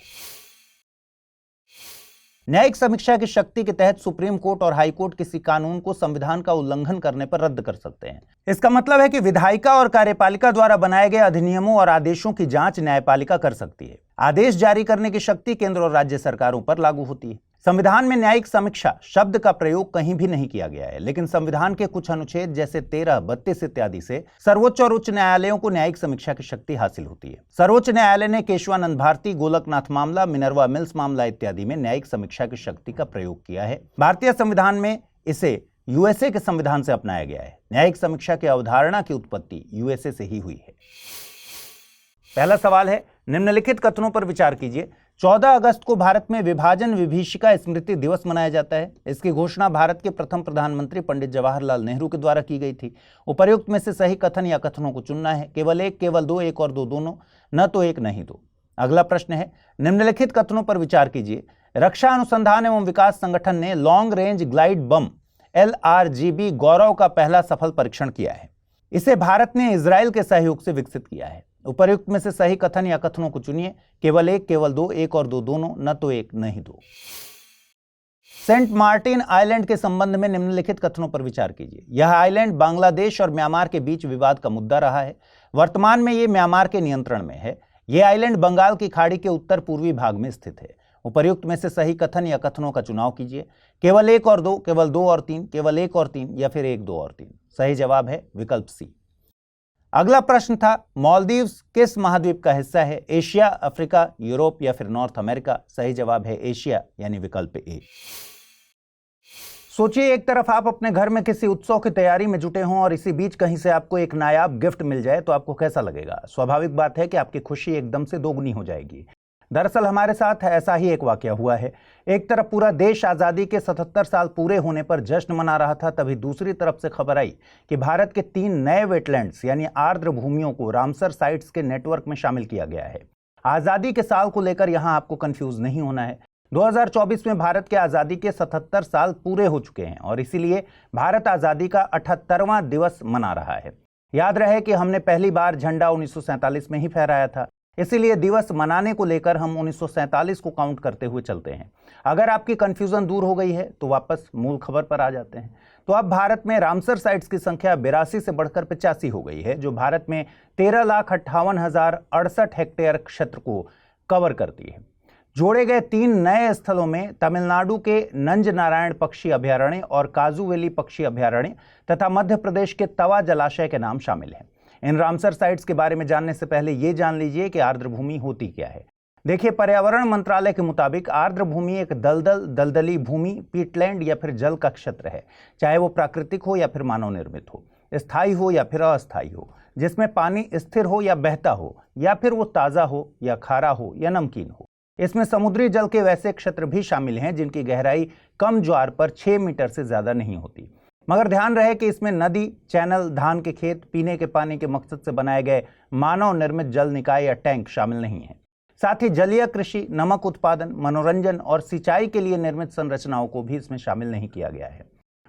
न्यायिक समीक्षा की शक्ति के तहत सुप्रीम कोर्ट और हाई कोर्ट किसी कानून को संविधान का उल्लंघन करने पर रद्द कर सकते हैं। इसका मतलब है कि विधायिका और कार्यपालिका द्वारा बनाए गए अधिनियमों और आदेशों की जांच न्यायपालिका कर सकती है। आदेश जारी करने की शक्ति केंद्र और राज्य सरकारों पर लागू होती है। संविधान में न्यायिक समीक्षा शब्द का प्रयोग कहीं भी नहीं किया गया है, लेकिन संविधान के कुछ अनुच्छेद जैसे 13, 32 इत्यादि से सर्वोच्च और उच्च न्यायालयों को न्यायिक समीक्षा की शक्ति हासिल होती है। सर्वोच्च न्यायालय ने केशवानंद भारती, गोलकनाथ मामला, मिनर्वा मिल्स मामला इत्यादि में न्यायिक समीक्षा की शक्ति का प्रयोग किया है। भारतीय संविधान में इसे USA के संविधान से अपनाया गया है। न्यायिक समीक्षा की अवधारणा की उत्पत्ति USA से ही हुई है। पहला सवाल है, निम्नलिखित कथनों पर विचार कीजिए। 14 अगस्त को भारत में विभाजन विभीषिका स्मृति दिवस मनाया जाता है। इसकी घोषणा भारत के प्रथम प्रधानमंत्री पंडित जवाहरलाल नेहरू के द्वारा की गई थी। उपर्युक्त में से सही कथन या कथनों को चुनना है। केवल एक, केवल दो, एक और दो दोनों, न तो एक नहीं दो। अगला प्रश्न है, निम्नलिखित कथनों पर विचार कीजिए। रक्षा अनुसंधान एवं विकास संगठन ने long range glide bomb LRGB गौरव का पहला सफल परीक्षण किया है। इसे भारत ने इजराइल के सहयोग से विकसित किया है। उपर्युक्त में से सही कथन या कथनों को चुनिए। केवल एक, केवल दो, एक और दो दोनों, न तो एक नहीं दो। सेंट मार्टिन आइलैंड के संबंध में निम्नलिखित कथनों पर विचार कीजिए। यह आइलैंड बांग्लादेश और म्यांमार के बीच विवाद का मुद्दा रहा है। वर्तमान में यह म्यांमार के नियंत्रण में है। यह आइलैंड बंगाल की खाड़ी के उत्तर पूर्वी भाग में स्थित है। उपर्युक्त में से सही कथन या कथनों का चुनाव कीजिए। केवल एक और दो, केवल दो और तीन, केवल एक और तीन, या फिर एक, दो और तीन। सही जवाब है विकल्प सी। अगला प्रश्न था, मालदीव्स किस महाद्वीप का हिस्सा है? एशिया, अफ्रीका, यूरोप या फिर नॉर्थ अमेरिका? सही जवाब है एशिया, यानी विकल्प ए। सोचिए, एक तरफ आप अपने घर में किसी उत्सव की तैयारी में जुटे हों और इसी बीच कहीं से आपको एक नायाब गिफ्ट मिल जाए, तो आपको कैसा लगेगा? स्वाभाविक बात है कि आपकी खुशी एकदम से दोगुनी हो जाएगी। दरअसल हमारे साथ ऐसा ही एक वाकया हुआ है। एक तरफ पूरा देश आज़ादी के 77 साल पूरे होने पर जश्न मना रहा था, तभी दूसरी तरफ से खबर आई कि भारत के 3 नए वेटलैंड्स यानी आर्द्र भूमियों को रामसर साइट्स के नेटवर्क में शामिल किया गया है। आज़ादी के साल को लेकर यहाँ आपको कंफ्यूज नहीं होना है। 2024 में भारत के आज़ादी के 77 साल पूरे हो चुके हैं और इसीलिए भारत आज़ादी का 78वां दिवस मना रहा है। याद रहे कि हमने पहली बार झंडा 1947 में ही फहराया था, इसीलिए दिवस मनाने को लेकर हम 1947 को काउंट करते हुए चलते हैं। अगर आपकी कंफ्यूजन दूर हो गई है तो वापस मूल खबर पर आ जाते हैं। तो अब भारत में रामसर साइट्स की संख्या 82 से बढ़कर 85 हो गई है, जो भारत में 13,58,068 हेक्टेयर क्षेत्र को कवर करती है। जोड़े गए 3 नए स्थलों में तमिलनाडु के नंज नारायण पक्षी अभयारण्य और काजूवेली पक्षी अभयारण्य तथा मध्य प्रदेश के तवा जलाशय के नाम शामिल हैं। इन रामसर साइट्स के बारे में जानने से पहले ये जान लीजिए कि आर्द्र भूमि होती क्या है। देखिए, पर्यावरण मंत्रालय के मुताबिक आर्द्र भूमि एक दलदली भूमि, पीटलैंड या फिर जल का क्षेत्र है, चाहे वो प्राकृतिक हो या फिर मानव निर्मित हो, स्थायी हो या फिर अस्थायी हो, जिसमें पानी स्थिर हो या बहता हो, या फिर वो ताज़ा हो या खारा हो या नमकीन हो। इसमें समुद्री जल के वैसे क्षेत्र भी शामिल हैं जिनकी गहराई कम ज्वार पर 6 मीटर से ज़्यादा नहीं होती। मगर ध्यान रहे कि इसमें नदी, चैनल, धान के खेत, पीने के पानी के मकसद से बनाए गए मानव निर्मित जल निकाय या टैंक शामिल नहीं है। साथ ही जलीय कृषि, नमक उत्पादन, मनोरंजन और सिंचाई के लिए निर्मित संरचनाओं को भी इसमें शामिल नहीं किया गया है।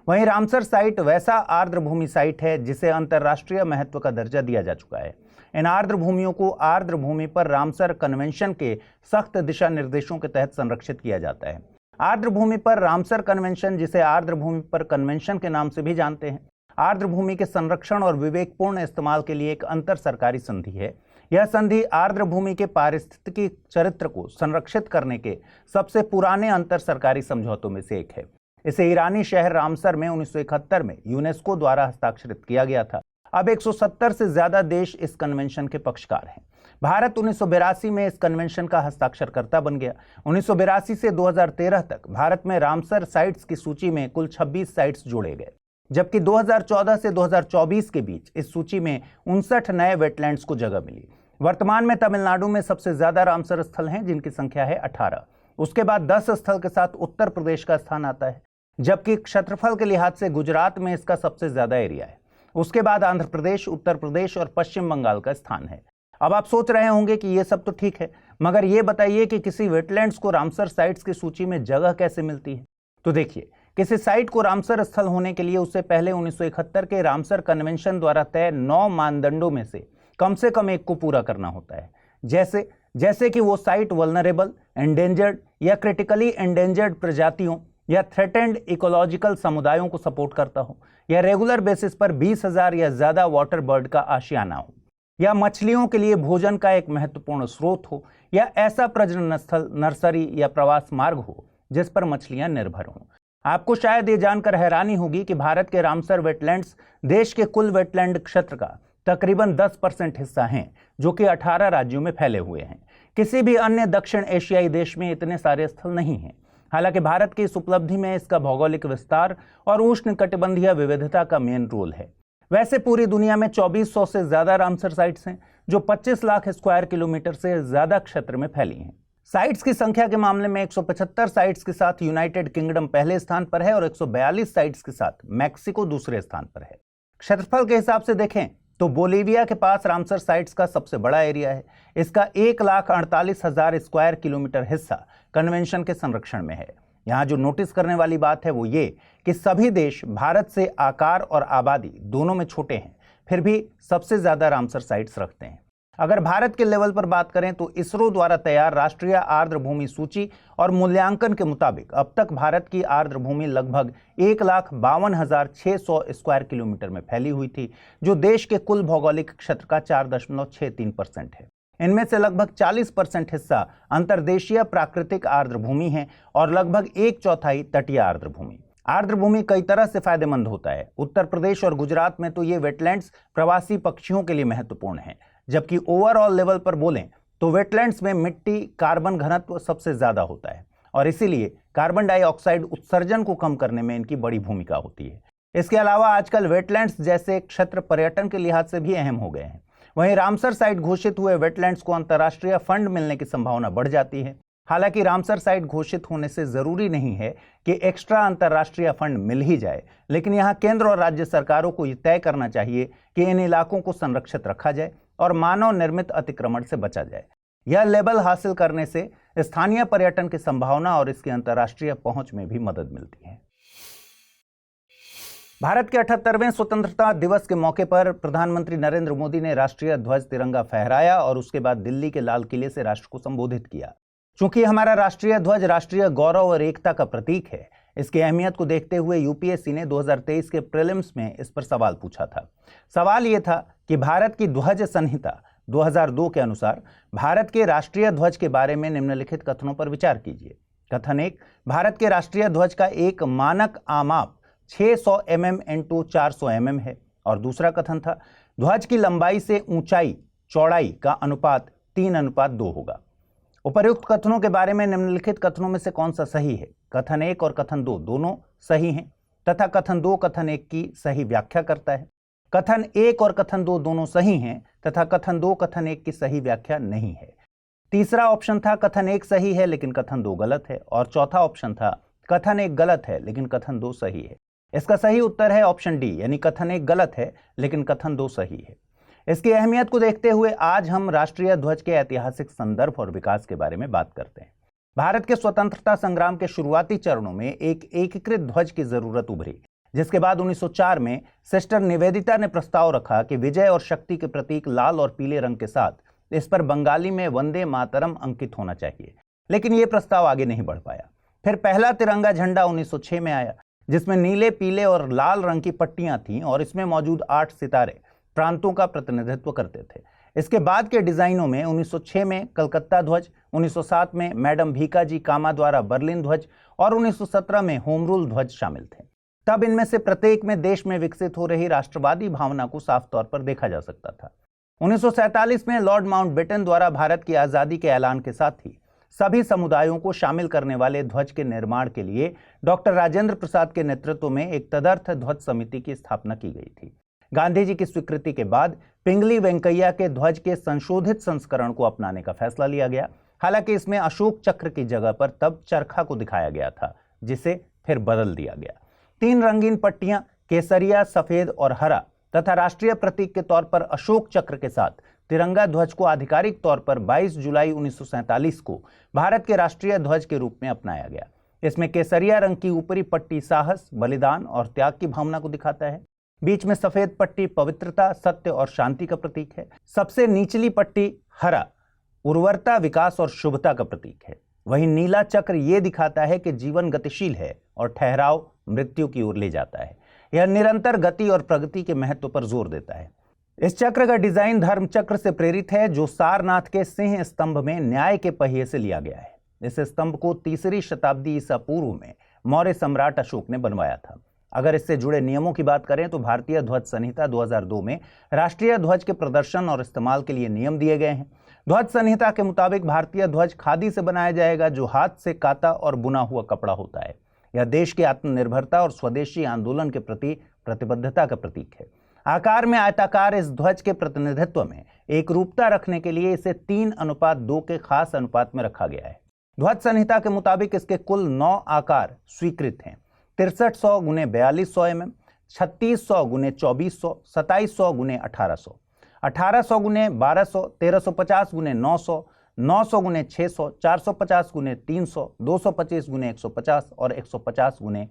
वहीं रामसर साइट वैसा आर्द्र भूमि साइट है जिसे अंतर्राष्ट्रीय महत्व का दर्जा दिया जा चुका है। इन आर्द्र भूमियों को आर्द्र भूमि पर रामसर कन्वेंशन के सख्त दिशा निर्देशों के तहत संरक्षित किया जाता है। आर्द्र भूमि पर रामसर कन्वेंशन, जिसे आर्द्र भूमि पर कन्वेंशन के नाम से भी जानते हैं, आर्द्र भूमि के संरक्षण और विवेकपूर्ण इस्तेमाल के लिए एक अंतर सरकारी संधि है। यह संधि आर्द्र भूमि के पारिस्थितिकी चरित्र को संरक्षित करने के सबसे पुराने अंतर सरकारी समझौतों में से एक है। इसे ईरानी शहर रामसर में 1971 में यूनेस्को द्वारा हस्ताक्षरित किया गया था। अब 170 से ज्यादा देश इस कन्वेंशन के पक्षकार हैं। भारत 1982 में इस कन्वेंशन का हस्ताक्षरकर्ता बन गया। 1982 से 2013 तक भारत में रामसर साइट्स की सूची में कुल 26 साइट्स जोड़े गए, जबकि 2014 से 2024 के बीच इस सूची में 59 नए वेटलैंड्स को जगह मिली। वर्तमान में तमिलनाडु में सबसे ज्यादा रामसर स्थल हैं, जिनकी संख्या है 18। उसके बाद 10 स्थल के साथ उत्तर प्रदेश का स्थान आता है, जबकि क्षेत्रफल के लिहाज से गुजरात में इसका सबसे ज्यादा एरिया है। उसके बाद आंध्र प्रदेश, उत्तर प्रदेश और पश्चिम बंगाल का स्थान है। अब आप सोच रहे होंगे कि ये सब तो ठीक है, मगर ये बताइए कि किसी वेटलैंड्स को रामसर साइट्स की सूची में जगह कैसे मिलती है। तो देखिए, किसी साइट को रामसर स्थल होने के लिए उससे पहले 1971 के रामसर कन्वेंशन द्वारा तय 9 मानदंडों में से कम एक को पूरा करना होता है। जैसे कि वो साइट वल्नरेबल, एंडेंजर्ड या क्रिटिकली एंडेंजर्ड प्रजातियों या थ्रेटेंड इकोलॉजिकल समुदायों को सपोर्ट करता हो, या रेगुलर बेसिस पर 20,000 या ज्यादा वाटर बर्ड का आशियाना हो, या मछलियों के लिए भोजन का एक महत्वपूर्ण स्रोत हो, या ऐसा प्रजनन स्थल, नर्सरी या प्रवास मार्ग हो जिस पर मछलियां निर्भर हों। आपको शायद ये जानकर हैरानी होगी कि भारत के रामसर वेटलैंड्स देश के कुल वेटलैंड क्षेत्र का तकरीबन 10% हिस्सा हैं, जो कि 18 राज्यों में फैले हुए हैं। किसी भी अन्य दक्षिण एशियाई देश में इतने सारे स्थल नहीं हैं। हालांकि भारत की इस उपलब्धि में इसका भौगोलिक विस्तार और उष्णकटिबंधीय विविधता का मेन रोल है। वैसे पूरी दुनिया में 2400 से ज्यादा रामसर साइट्स हैं, जो 25 लाख स्क्वायर किलोमीटर से ज्यादा क्षेत्र में फैली हैं। साइट्स की संख्या के मामले में 175 साइट्स के साथ यूनाइटेड किंगडम पहले स्थान पर है और 142 साइट्स के साथ मैक्सिको दूसरे स्थान पर है। क्षेत्रफल के हिसाब से देखें तो बोलीविया के पास रामसर साइट्स का सबसे बड़ा एरिया है। इसका 1,48,000 स्क्वायर किलोमीटर हिस्सा कन्वेंशन के संरक्षण में है। यहाँ जो नोटिस करने वाली बात है वो ये कि सभी देश भारत से आकार और आबादी दोनों में छोटे हैं, फिर भी सबसे ज्यादा रामसर साइट्स रखते हैं। अगर भारत के लेवल पर बात करें तो इसरो द्वारा तैयार राष्ट्रीय आर्द्र भूमि सूची और मूल्यांकन के मुताबिक अब तक भारत की आर्द्र भूमि लगभग 1,52,600 स्क्वायर किलोमीटर में फैली हुई थी, जो देश के कुल भौगोलिक क्षेत्र का 4.63% है। इनमें से लगभग 40% हिस्सा अंतर्देशीय प्राकृतिक आर्द्र भूमि है और लगभग 1/4 तटीय आर्द्र भूमि। आर्द्र भूमि कई तरह से फायदेमंद होता है। उत्तर प्रदेश और गुजरात में तो ये वेटलैंड्स प्रवासी पक्षियों के लिए महत्वपूर्ण है, जबकि ओवरऑल लेवल पर बोलें तो वेटलैंड्स में मिट्टी कार्बन घनत्व सबसे ज्यादा होता है और इसीलिए कार्बन डाइऑक्साइड उत्सर्जन को कम करने में इनकी बड़ी भूमिका होती है। इसके अलावा आजकल वेटलैंड्स जैसे क्षेत्र पर्यटन के लिहाज से भी अहम हो गए हैं। वहीं रामसर साइट घोषित हुए वेटलैंड्स को अंतर्राष्ट्रीय फंड मिलने की संभावना बढ़ जाती है। हालांकि रामसर साइट घोषित होने से जरूरी नहीं है कि एक्स्ट्रा अंतर्राष्ट्रीय फंड मिल ही जाए, लेकिन यहाँ केंद्र और राज्य सरकारों को यह तय करना चाहिए कि इन इलाकों को संरक्षित रखा जाए और मानव निर्मित अतिक्रमण से बचा जाए। यह लेबल हासिल करने से स्थानीय पर्यटन की संभावना और इसकी अंतर्राष्ट्रीय पहुंच में भी मदद मिलती है। भारत के 78वें स्वतंत्रता दिवस के मौके पर प्रधानमंत्री नरेंद्र मोदी ने राष्ट्रीय ध्वज तिरंगा फहराया और उसके बाद दिल्ली के लाल किले से राष्ट्र को संबोधित किया। चूंकि हमारा राष्ट्रीय ध्वज राष्ट्रीय गौरव और एकता का प्रतीक है, इसकी अहमियत को देखते हुए यूपीएससी ने 2023 के प्रीलिम्स में इस पर सवाल पूछा था। सवाल ये था कि भारत की ध्वज संहिता 2002 के अनुसार भारत के राष्ट्रीय ध्वज के बारे में निम्नलिखित कथनों पर विचार कीजिए। कथन 1, भारत के राष्ट्रीय ध्वज का एक मानक आमाप 600 mm × 400 mm है। और दूसरा कथन था, ध्वज की लंबाई से ऊंचाई चौड़ाई का अनुपात 3:2 होगा। उपर्युक्त कथनों के बारे में निम्नलिखित कथनों में से कौन सा सही है? कथन 1 और कथन 2 दोनों सही हैं तथा कथन 2 कथन 1 की सही व्याख्या करता है। कथन 1 और कथन 2 दोनों सही हैं तथा कथन 2 कथन 1 की सही व्याख्या नहीं है। तीसरा ऑप्शन था कथन 1 सही है लेकिन कथन 2 गलत है, और चौथा ऑप्शन था कथन 1 गलत है लेकिन कथन 2 सही है। इसका सही उत्तर है ऑप्शन डी, यानी कथन 1 गलत है लेकिन कथन 2 सही है। इसकी अहमियत को देखते हुए आज हम राष्ट्रीय ध्वज के ऐतिहासिक संदर्भ और विकास के बारे में बात करते हैं। भारत के स्वतंत्रता संग्राम के शुरुआती चरणों में एक एकीकृत ध्वज की जरूरत उभरी, जिसके बाद 1904 में सिस्टर निवेदिता ने प्रस्ताव रखा कि विजय और शक्ति के प्रतीक लाल और पीले रंग के साथ इस पर बंगाली में वंदे मातरम अंकित होना चाहिए, लेकिन यह प्रस्ताव आगे नहीं बढ़ पाया। फिर पहला तिरंगा झंडा 1906 में आया, जिसमें नीले, पीले और लाल रंग की पट्टियां थीं और इसमें मौजूद 8 सितारे प्रांतों का प्रतिनिधित्व करते थे। इसके बाद के डिजाइनों में 1906 में कलकत्ता ध्वज, 1907 में मैडम भीकाजी कामा द्वारा बर्लिन ध्वज और 1917 में होम रूल ध्वज शामिल थे। तब इनमें से प्रत्येक में देश में विकसित हो रही राष्ट्रवादी भावना को साफ तौर पर देखा जा सकता था। 1947 में लॉर्ड माउंटबेटन द्वारा भारत की आजादी के ऐलान के साथ ही सभी समुदायों को शामिल करने वाले ध्वज के निर्माण के लिए डॉक्टर राजेंद्र प्रसाद के नेतृत्व में एक तदर्थ ध्वज समिति की स्थापना की गई थी। गांधी जी की स्वीकृति के बाद पिंगली वेंकैया के ध्वज के संशोधित संस्करण को अपनाने का फैसला लिया गया। हालांकि इसमें अशोक चक्र की जगह पर तब चरखा को दिखाया गया था, जिसे फिर बदल दिया गया। 3 रंगीन पट्टियां केसरिया, सफेद और हरा तथा राष्ट्रीय प्रतीक के तौर पर अशोक चक्र के साथ तिरंगा ध्वज को आधिकारिक तौर पर 22 जुलाई 1947 को भारत के राष्ट्रीय ध्वज के रूप में अपनाया गया। इसमें केसरिया रंग की ऊपरी पट्टी साहस, बलिदान और त्याग की भावना को दिखाता है। बीच में सफेद पट्टी पवित्रता, सत्य और शांति का प्रतीक है। सबसे निचली पट्टी हरा उर्वरता, विकास और शुभता का प्रतीक है। वहीं नीला चक्र ये दिखाता है कि जीवन गतिशील है और ठहराव मृत्यु की ओर ले जाता है। यह निरंतर गति और प्रगति के महत्व पर जोर देता है। इस चक्र का डिजाइन धर्म चक्र से प्रेरित है, जो सारनाथ के सिंह स्तंभ में न्याय के पहिए से लिया गया है। इस स्तंभ को 3री शताब्दी ईसा पूर्व में मौर्य सम्राट अशोक ने बनवाया था। अगर इससे जुड़े नियमों की बात करें तो भारतीय ध्वज संहिता 2002 में राष्ट्रीय ध्वज के प्रदर्शन और इस्तेमाल के लिए नियम दिए गए हैं। ध्वज संहिता के मुताबिक भारतीय ध्वज खादी से बनाया जाएगा, जो हाथ से काता और बुना हुआ कपड़ा होता है। यह देश की आत्मनिर्भरता और स्वदेशी आंदोलन के प्रति प्रतिबद्धता का प्रतीक है। आकार में आयताकार इस ध्वज के प्रतिनिधित्व में एक रूपता रखने के लिए इसे 3:2 के खास अनुपात में रखा गया है। ध्वज संहिता के मुताबिक इसके कुल 9 आकार स्वीकृत हैं। 6300 × 4200 mm, 3600 × 2400, 2700 × 1800, 1800 × 1200, 1350 × 900, 900 × 600, 450 × 300, 225 × 150 और 150 ×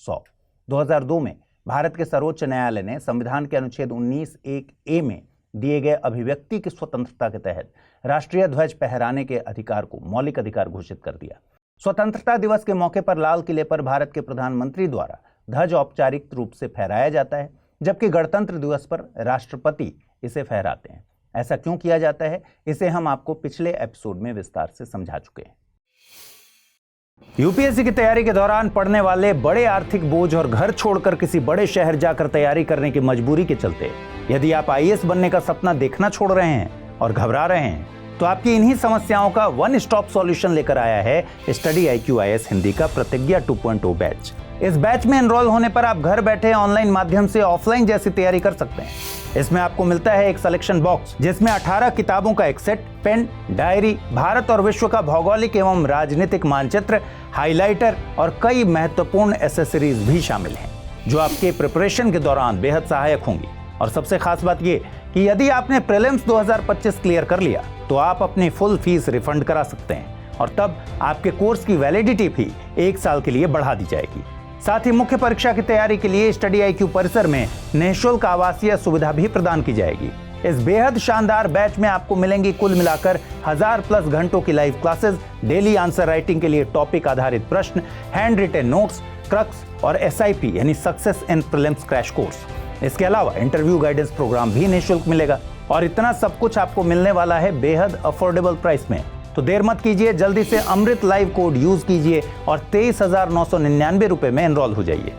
100। 2002 में भारत के सर्वोच्च न्यायालय ने संविधान के अनुच्छेद 19(1)(a) में दिए गए अभिव्यक्ति की स्वतंत्रता के तहत राष्ट्रीय ध्वज फहराने के अधिकार को मौलिक अधिकार घोषित कर दिया। स्वतंत्रता दिवस के मौके पर लाल किले पर भारत के प्रधानमंत्री द्वारा ध्वज औपचारिक रूप से फहराया जाता है, जबकि गणतंत्र दिवस पर राष्ट्रपति इसे फहराते हैं। ऐसा क्यों किया जाता है, इसे हम आपको पिछले एपिसोड में विस्तार से समझा चुके हैं। यूपीएससी की तैयारी के दौरान पड़ने वाले बड़े आर्थिक बोझ और घर छोड़कर किसी बड़े शहर जाकर तैयारी करने की मजबूरी के चलते यदि आप आईएएस बनने का सपना देखना छोड़ रहे हैं और घबरा रहे हैं, तो आपकी इन्हीं समस्याओं का वन स्टॉप सॉल्यूशन लेकर आया है स्टडी IQ IAS हिंदी का प्रतिज्ञा 2.0 बैच। इस बैच में एनरोल होने पर आप घर बैठे ऑनलाइन माध्यम से ऑफलाइन जैसी तैयारी कर सकते हैं। इसमें आपको मिलता है एक सिलेक्शन बॉक्स, जिसमें 18 किताबों का एक सेट, पेन, डायरी, भारत और विश्व का भौगोलिक एवं राजनीतिक मानचित्र, हाइलाइटर और कई महत्वपूर्ण एसेसरीज भी शामिल हैं, जो आपके प्रिपरेशन के दौरान बेहद सहायक होंगी। और सबसे खास बात यह कि यदि आपने प्रीलिम्स 2025 क्लियर कर लिया तो आप अपनी फुल फीस रिफंड करा सकते हैं और तब आपके कोर्स की वैलिडिटी भी 1 साल के लिए बढ़ा दी जाएगी। साथ ही मुख्य परीक्षा की तैयारी के लिए स्टडी IQ परिसर में निःशुल्क आवासीय सुविधा भी प्रदान की जाएगी। इस बेहद शानदार बैच में आपको मिलेंगी कुल मिलाकर 1000+ घंटों की live classes, daily answer writing के लिए टॉपिक आधारित प्रश्न, हैंड रिटन नोट्स, क्रक्स और SIP यानी success in prelims crash course. इसके अलावा इंटरव्यू गाइडेंस प्रोग्राम भी निःशुल्क मिलेगा और इतना सब कुछ आपको मिलने वाला है बेहद अफोर्डेबल प्राइस में। तो देर मत कीजिए, जल्दी से अमृत लाइव कोड यूज कीजिए और 23,999 रुपए में एनरोल हो जाइए।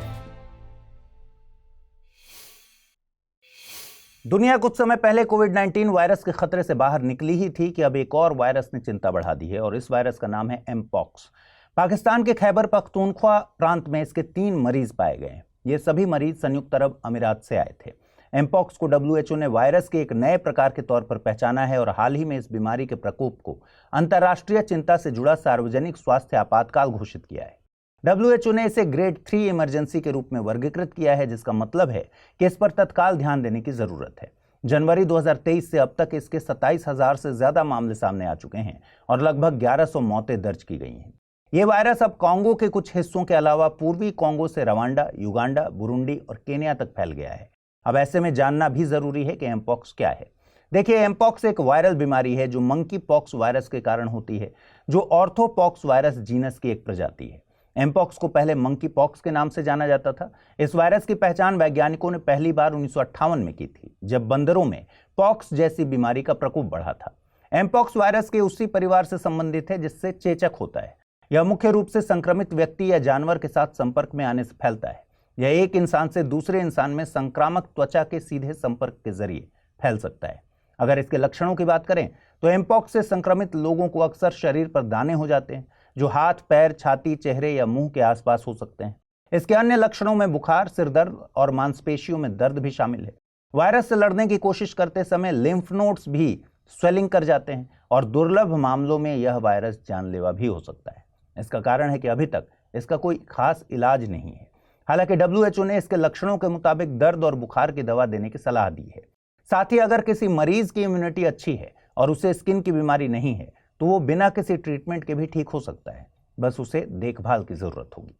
दुनिया कुछ समय पहले कोविड-19 वायरस के खतरे से बाहर निकली ही थी कि अब एक और वायरस ने चिंता बढ़ा दी है और इस वायरस का नाम है एमपॉक्स। पाकिस्तान के खैबर पख्तूनख्वा प्रांत में इसके 3 मरीज पाए गए हैं। ये सभी मरीज संयुक्त अरब अमीरात से आए थे। एमपॉक्स को WHO ने वायरस के एक नए प्रकार के तौर पर पहचाना है और हाल ही में इस बीमारी के प्रकोप को अंतर्राष्ट्रीय चिंता से जुड़ा सार्वजनिक स्वास्थ्य आपातकाल घोषित किया है। WHO ने इसे ग्रेड 3 इमरजेंसी के रूप में वर्गीकृत किया है, जिसका मतलब है कि इस पर तत्काल ध्यान देने की जरूरत है। जनवरी 2023 से अब तक इसके 27,000 से ज्यादा मामले सामने आ चुके हैं और लगभग 1100 मौतें दर्ज की गई हैं। ये वायरस अब कॉन्गो के कुछ हिस्सों के अलावा पूर्वी कॉन्गो से रवांडा, युगांडा, बुरुंडी और केन्या तक फैल गया है। अब ऐसे में जानना भी जरूरी है कि एमपॉक्स क्या है। देखिए, एमपॉक्स एक वायरल बीमारी है जो मंकी पॉक्स वायरस के कारण होती है, जो ऑर्थोपॉक्स वायरस जीनस की एक प्रजाति है। एमपॉक्स को पहले मंकी पॉक्स के नाम से जाना जाता था। इस वायरस की पहचान वैज्ञानिकों ने पहली बार 1958 में की थी, जब बंदरों में पॉक्स जैसी बीमारी का प्रकोप बढ़ा था। एमपॉक्स वायरस के उसी परिवार से संबंधित है जिससे चेचक होता है। यह मुख्य रूप से संक्रमित व्यक्ति या जानवर के साथ संपर्क में आने से फैलता है। यह एक इंसान से दूसरे इंसान में संक्रामक त्वचा के सीधे संपर्क के जरिए फैल सकता है। अगर इसके लक्षणों की बात करें तो एमपॉक्स से संक्रमित लोगों को अक्सर शरीर पर दाने हो जाते हैं, जो हाथ, पैर, छाती, चेहरे या मुंह के आसपास हो सकते हैं। इसके अन्य लक्षणों में बुखार, सिर दर्द और मांसपेशियों में दर्द भी शामिल है। वायरस से लड़ने की कोशिश करते समय लिम्फ नोड्स भी स्वेलिंग कर जाते हैं और दुर्लभ मामलों में यह वायरस जानलेवा भी हो सकता है। इसका कारण है कि अभी तक इसका कोई खास इलाज नहीं है। हालांकि WHO ने इसके लक्षणों के मुताबिक दर्द और बुखार की दवा देने की सलाह दी है। साथ ही अगर किसी मरीज की इम्यूनिटी अच्छी है और उसे स्किन की बीमारी नहीं है तो वो बिना किसी ट्रीटमेंट के भी ठीक हो सकता है, बस उसे देखभाल की जरूरत होगी।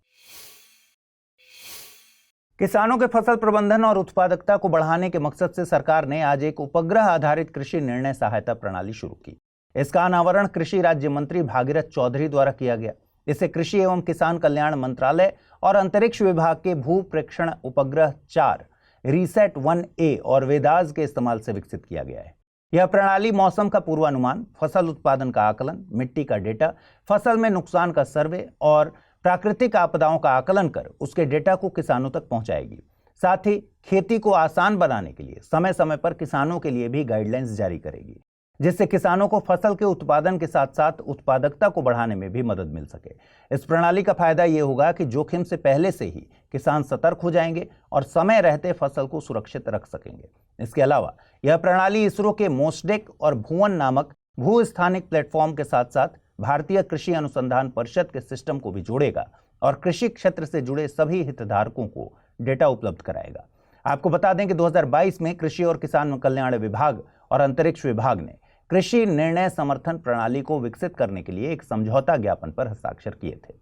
किसानों के फसल प्रबंधन और उत्पादकता को बढ़ाने के मकसद से सरकार ने आज एक उपग्रह आधारित कृषि निर्णय सहायता प्रणाली शुरू की। इसका अनावरण कृषि राज्य मंत्री भागीरथ चौधरी द्वारा किया गया। इसे कृषि एवं किसान कल्याण मंत्रालय और अंतरिक्ष विभाग के भू प्रेक्षण उपग्रह 4 रीसेट 1A और वेदास के इस्तेमाल से विकसित किया गया है। यह प्रणाली मौसम का पूर्वानुमान, फसल उत्पादन का आकलन, मिट्टी का डेटा, फसल में नुकसान का सर्वे और प्राकृतिक आपदाओं का आकलन कर उसके डेटा को किसानों तक पहुंचाएगी। साथ ही खेती को आसान बनाने के लिए समय समय पर किसानों के लिए भी गाइडलाइंस जारी करेगी, जिससे किसानों को फसल के उत्पादन के साथ साथ उत्पादकता को बढ़ाने में भी मदद मिल सके। इस प्रणाली का फायदा ये होगा कि जोखिम से पहले से ही किसान सतर्क हो जाएंगे और समय रहते फसल को सुरक्षित रख सकेंगे। इसके अलावा यह प्रणाली इसरो के मोस्डेक और भुवन नामक भू-स्थानिक प्लेटफॉर्म के साथ साथ भारतीय कृषि अनुसंधान परिषद के सिस्टम को भी जोड़ेगा और कृषि क्षेत्र से जुड़े सभी हितधारकों को डेटा उपलब्ध कराएगा। आपको बता दें कि 2022 में कृषि और किसान कल्याण विभाग और अंतरिक्ष विभाग ने कृषि निर्णय समर्थन प्रणाली को विकसित करने के लिए एक समझौता ज्ञापन पर हस्ताक्षर किए थे।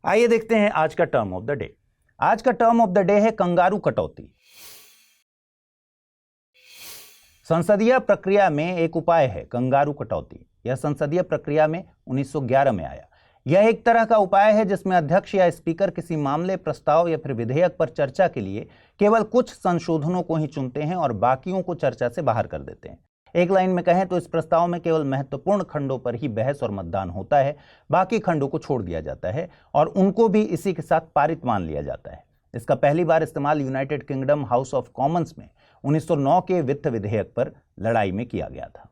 आइए देखते हैं आज का टर्म ऑफ द डे। आज का टर्म ऑफ द डे है कंगारू कटौती। संसदीय प्रक्रिया में एक उपाय है कंगारू कटौती। यह संसदीय प्रक्रिया में 1911 में आया। यह एक तरह का उपाय है जिसमें अध्यक्ष या स्पीकर किसी मामले, प्रस्ताव या फिर विधेयक पर चर्चा के लिए केवल कुछ संशोधनों को ही चुनते हैं और बाकियों को चर्चा से बाहर कर देते हैं। एक लाइन में कहें तो इस प्रस्ताव में केवल महत्वपूर्ण खंडों पर ही बहस और मतदान होता है, बाकी खंडों को छोड़ दिया जाता है और उनको भी इसी के साथ पारित मान लिया जाता है। इसका पहली बार इस्तेमाल United kingdom house of Commons में 1909 के वित्त विधेयक पर लड़ाई में किया गया था।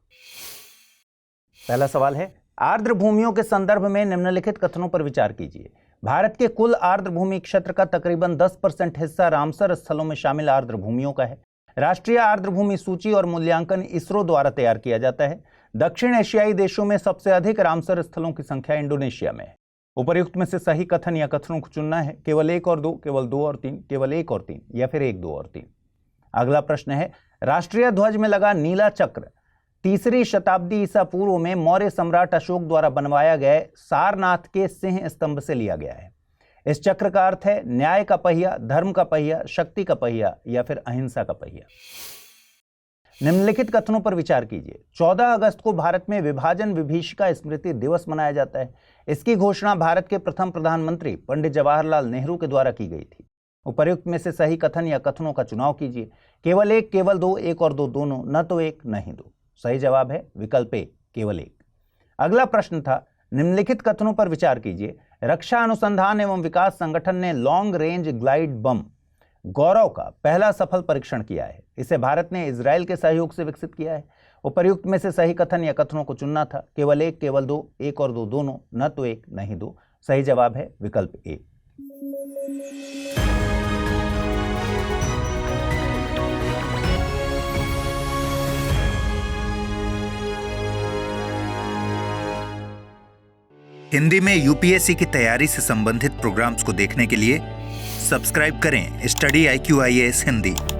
पहला सवाल है, आर्द्र भूमियों के संदर्भ में निम्नलिखित कथनों पर विचार कीजिए। भारत के कुल आर्द्र भूमि क्षेत्र का तकरीबन 10% हिस्सा रामसर स्थलों में शामिल आर्द्र भूमियों का है। राष्ट्रीय आर्द्र भूमि सूची और मूल्यांकन इसरो द्वारा तैयार किया जाता है। दक्षिण एशियाई देशों में सबसे अधिक रामसर स्थलों की संख्या इंडोनेशिया में है। उपर्युक्त में से सही कथन या कथनों को चुनना है, केवल 1 और 2, केवल 2 और 3, केवल 1 और 3 या फिर 1, 2 और 3। अगला प्रश्न है, राष्ट्रीय ध्वज में लगा नीला चक्र 3री शताब्दी ईसा पूर्व में मौर्य सम्राट अशोक द्वारा बनवाया गया सारनाथ के सिंह स्तंभ से लिया गया है। इस चक्र का अर्थ है न्याय का पहिया, धर्म का पहिया, शक्ति का पहिया या फिर अहिंसा का पहिया। निम्नलिखित कथनों पर विचार कीजिए। 14 अगस्त को भारत में विभाजन विभीषिका स्मृति दिवस मनाया जाता है। इसकी घोषणा भारत के प्रथम प्रधानमंत्री पंडित जवाहरलाल नेहरू के द्वारा की गई थी। उपर्युक्त में से सही कथन या कथनों का चुनाव कीजिए। केवल 1, केवल 2, 1 और 2 दोनों, न तो 1 न ही 2। सही जवाब है विकल्प ए, केवल 1। अगला प्रश्न था, निम्नलिखित कथनों पर विचार कीजिए। रक्षा अनुसंधान एवं विकास संगठन ने लॉन्ग रेंज ग्लाइड बम गौरव का पहला सफल परीक्षण किया है। इसे भारत ने इजराइल के सहयोग से विकसित किया है। उपर्युक्त में से सही कथन या कथनों को चुनना था। केवल 1, केवल 2, 1 और 2 दोनों, न तो 1 न ही 2। सही जवाब है विकल्प ए। हिंदी में यूपीएससी की तैयारी से संबंधित प्रोग्राम्स को देखने के लिए सब्सक्राइब करें स्टडी IQ IAS हिंदी।